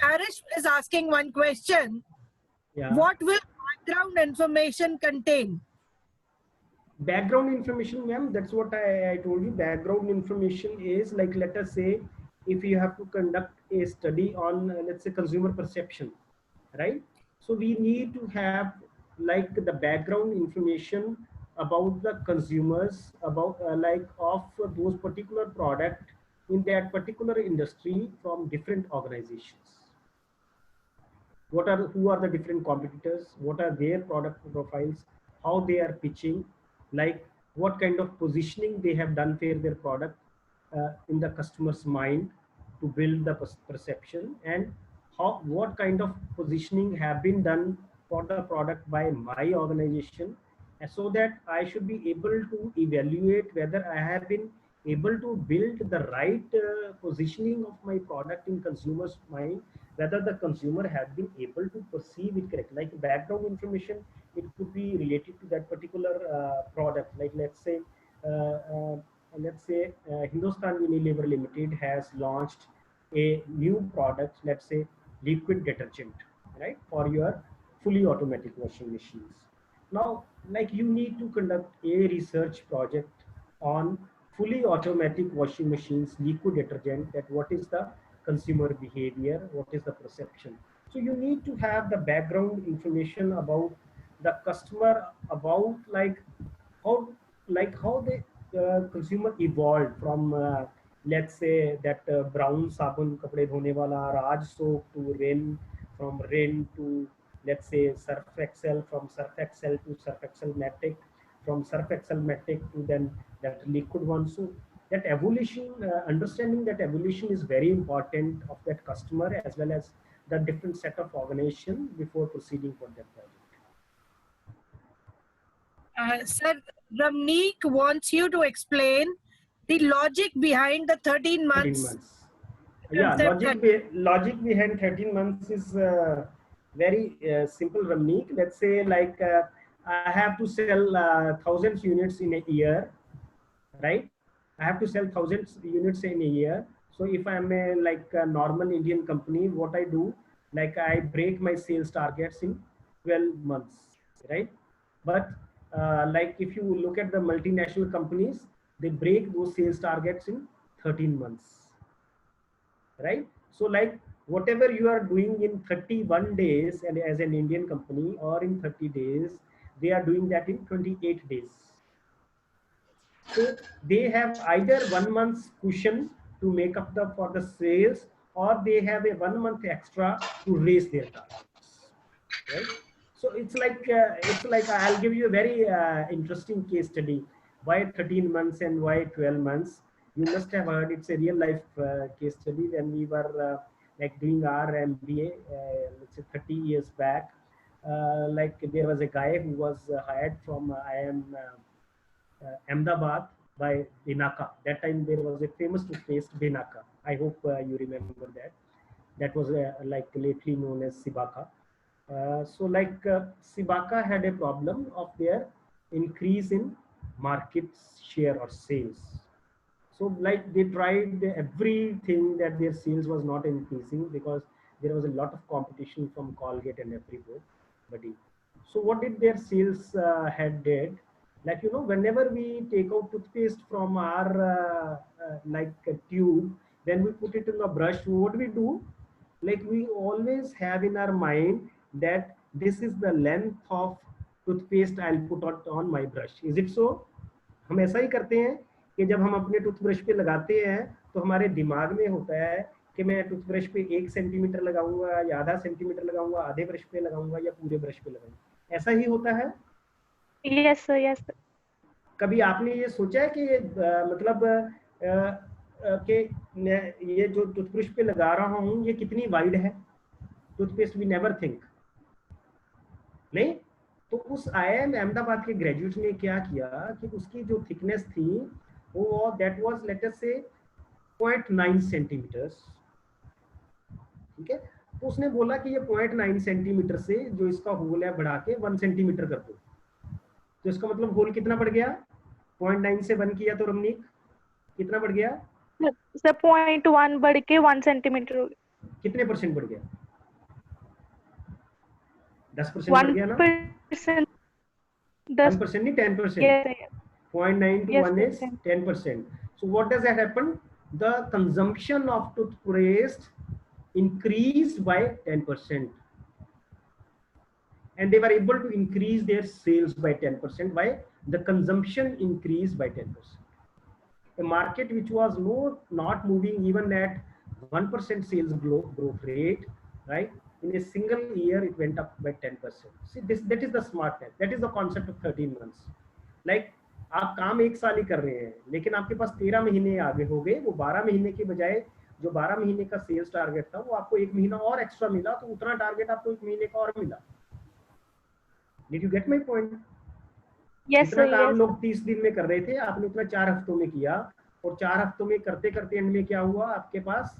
Harish is asking one question. Yeah. What will background information contain? Background information, ma'am, that's what I told you. Background information is like, let us say, if you have to conduct a study on, let's say, consumer perception, right? So we need to have like the background information about the consumers, about like of those particular product in that particular industry from different organizations. Who are the different competitors? What are their product profiles? How they are pitching? Like what kind of positioning they have done for their product in the customer's mind to build the perception, and what kind of positioning have been done for the product by my organization, so that I should be able to evaluate whether I have been able to build the right positioning of my product in consumer's mind, whether the consumer has been able to perceive it correctly. Like background information, it could be related to that particular product. Like let's say Hindustan Unilever Limited has launched a new product, let's say liquid detergent, right, for your fully automatic washing machines. Now, like you need to conduct a research project on fully automatic washing machines, liquid detergent, that what is the consumer behavior, what is the perception. So you need to have the background information about the customer, about how how the consumer evolved from let's say that brown sabun kapde dhone wala Raj soap to Rin, from Rin to let's say Surf Excel, from Surf Excel to Surf Excel Matic, from Surf Excel Matic to then that liquid one. So that evolution, understanding that evolution is very important of that customer as well as the different set of organization before proceeding for that project. Sir, Ramneek wants you to explain the logic behind the 13 months. 13 months. Yeah, logic behind 13 months is very simple, Ramneek. Let's say like I have to sell thousands units in a year, right? I have to sell thousands units in a year. So if I'm a normal Indian company, what I do, like I break my sales targets in 12 months, right? But like if you look at the multinational companies, they break those sales targets in 13 months, right? So like whatever you are doing in 31 days and as an Indian company, or in 30 days, they are doing that in 28 days. So they have either 1 month's cushion to make up for the sales, or they have a 1 month extra to raise their targets, right? So it's like I'll give you a very interesting case study. Why 13 months and why 12 months? You must have heard, it's a real life case study. When we were like doing our MBA, let's say 30 years back, like there was a guy who was hired from IIM Ahmedabad by Binaca. That time there was a famous toothpaste Binaca. I hope you remember that. That was like lately known as Cibaca. So like Cibaca had a problem of their increase in market share or sales. So like they tried everything that their sales was not increasing because there was a lot of competition from Colgate and everybody. So what did their sales head did? Like, you know, whenever we take out toothpaste from our like a tube, then we put it in a brush. What do we do? Like we always have in our mind that this is the length of toothpaste I'll put on my brush. Is it so? हम ऐसा ही करते हैं कि जब हम अपने toothbrush पे लगाते हैं तो हमारे दिमाग में होता है कि मैं टूथब्रश पे 1 सेंटीमीटर लगाऊंगा या आधा सेंटीमीटर लगाऊंगा, आधे ब्रश पे लगाऊंगा या पूरे ब्रश पे लगाऊंगा. ऐसा ही होता है? Yes sir, yes sir. कभी आपने ये सोचा है कि मतलब कि ये जो टूथब्रश पे लगा रहा हूँ ये कितनी वाइड है? Toothpaste we never think. नहीं. तो उस IIM अहमदाबाद के ग्रेजुएट ने क्या किया कि उसकी जो थिकनेस थी वो दैट वाज लेट अस से 0.9 सेंटीमीटर्स. ठीक है. तो उसने बोला कि ये 0.9 सेंटीमीटर से जो इसका होल है बढ़ा के 1 सेंटीमीटर कर दो. तो इसका मतलब होल कितना बढ़ गया? 0.9 से 1 किया तो रमनीक कितना बढ़ गया? सर 0.1 बढ़ के 1 सेंटीमीटर हो गया. कितने परसेंट बढ़ गया? 10% बढ़ गया ना? 1% 10% नहीं 10%. 0.9 to 1 is 10%. So what does that happen? The consumption of toothpaste increased by 10%. And they were able to increase their sales by 10%. Why? The consumption increased by 10%. A market which was not moving even at 1% sales growth rate, right? In a single year, it went up by 10%. See, that is the smartness. That is the concept of 13 months. Like, आप काम 1 साल ही कर रहे हैं, लेकिन आपके पास 13 महीने आगे हो गए. वो 12 महीने के बजाय जो 12 महीने का सेल्स टारगेट था, वो आपको 1 महीना और एक्स्ट्रा मिला, तो उतना टारगेट आपको 1 महीने का और मिला. Did you get my point? Yes sir. जितना काम लोग 30 दिन में कर रहे थे, आपने उतना 4 हफ्तों में किया, और 4 हफ्तों में करते करते एंड में क्या हुआ? आपके पास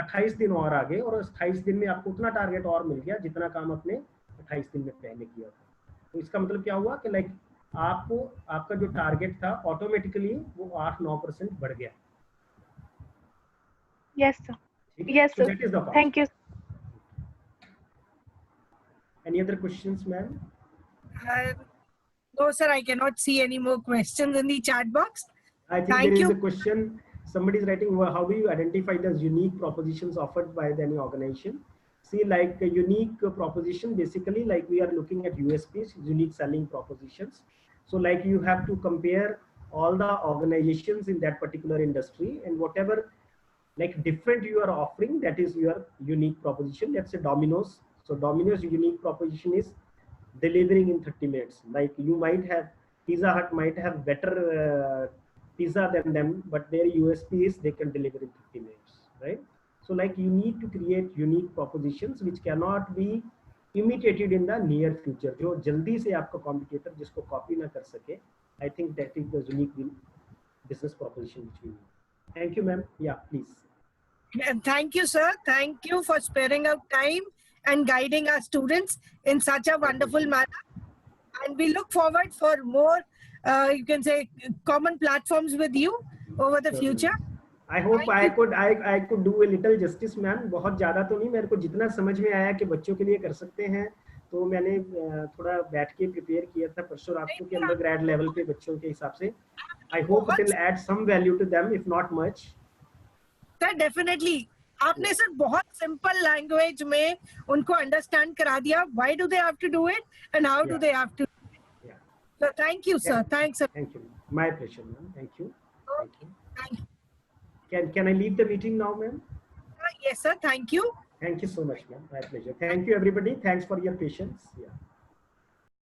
28 दिन और आ गए, और 28 दिन में आपको उतना टारगेट और मिल गया जितना काम आपने 28 दिन में पहले किया था. तो इसका मतलब क्या हुआ कि लाइक आपको आपका जो टारगेट था ऑटोमेटिकली वो 8-9% बढ़ गया. Yes sir. Yes sir. Thank you. Any other questions, ma'am? No, sir, I cannot see any more questions in the chat box. I think Thank there is you. a question. Somebody is writing, well, how do you identify the unique propositions offered by any organization? See, like a unique proposition, basically, like we are looking at USPs, unique selling propositions. So like you have to compare all the organizations in that particular industry, and whatever like different you are offering, that is your unique proposition. Let's say Domino's. So Domino's unique proposition is delivering in 30 minutes. Like you might have, Pizza Hut might have better pizza than them, but their USP is they can deliver in 30 minutes, right? So like you need to create unique propositions which cannot be imitated in the near future. जो जल्दी से आपका competitor जिसको copy ना कर सके, I think that is the unique business proposition which we need. Thank you, ma'am. Yeah, please. Thank you, sir. Thank you for sparing out time and guiding our students in such a wonderful manner. And we look forward for more, you can say, common platforms with you over the future. I hope I could do a little justice, ma'am. बहुत ज़्यादा तो नहीं, मेरे को जितना समझ में आया कि बच्चों के लिए कर सकते हैं, तो मैंने थोड़ा बैठ के प्रिपेयर किया था परसों रात को कि अंडर ग्रेड लेवल पे बच्चों के हिसाब से. I hope it will add some value to them, if not much. Sir, definitely. आपने सर बहुत सिंपल लैंग्वेज में उनको अंडरस्टैंड करा दिया. Why do they have to do it and how do they have to? Yeah. So thank you, sir. Thanks, sir. Thank you. My pleasure, ma'am. Thank you. Thank you. Thank you. Can I leave the meeting now, ma'am? Yes, sir. Thank you. Thank you so much, ma'am. My pleasure. Thank you, everybody. Thanks for your patience. Yeah.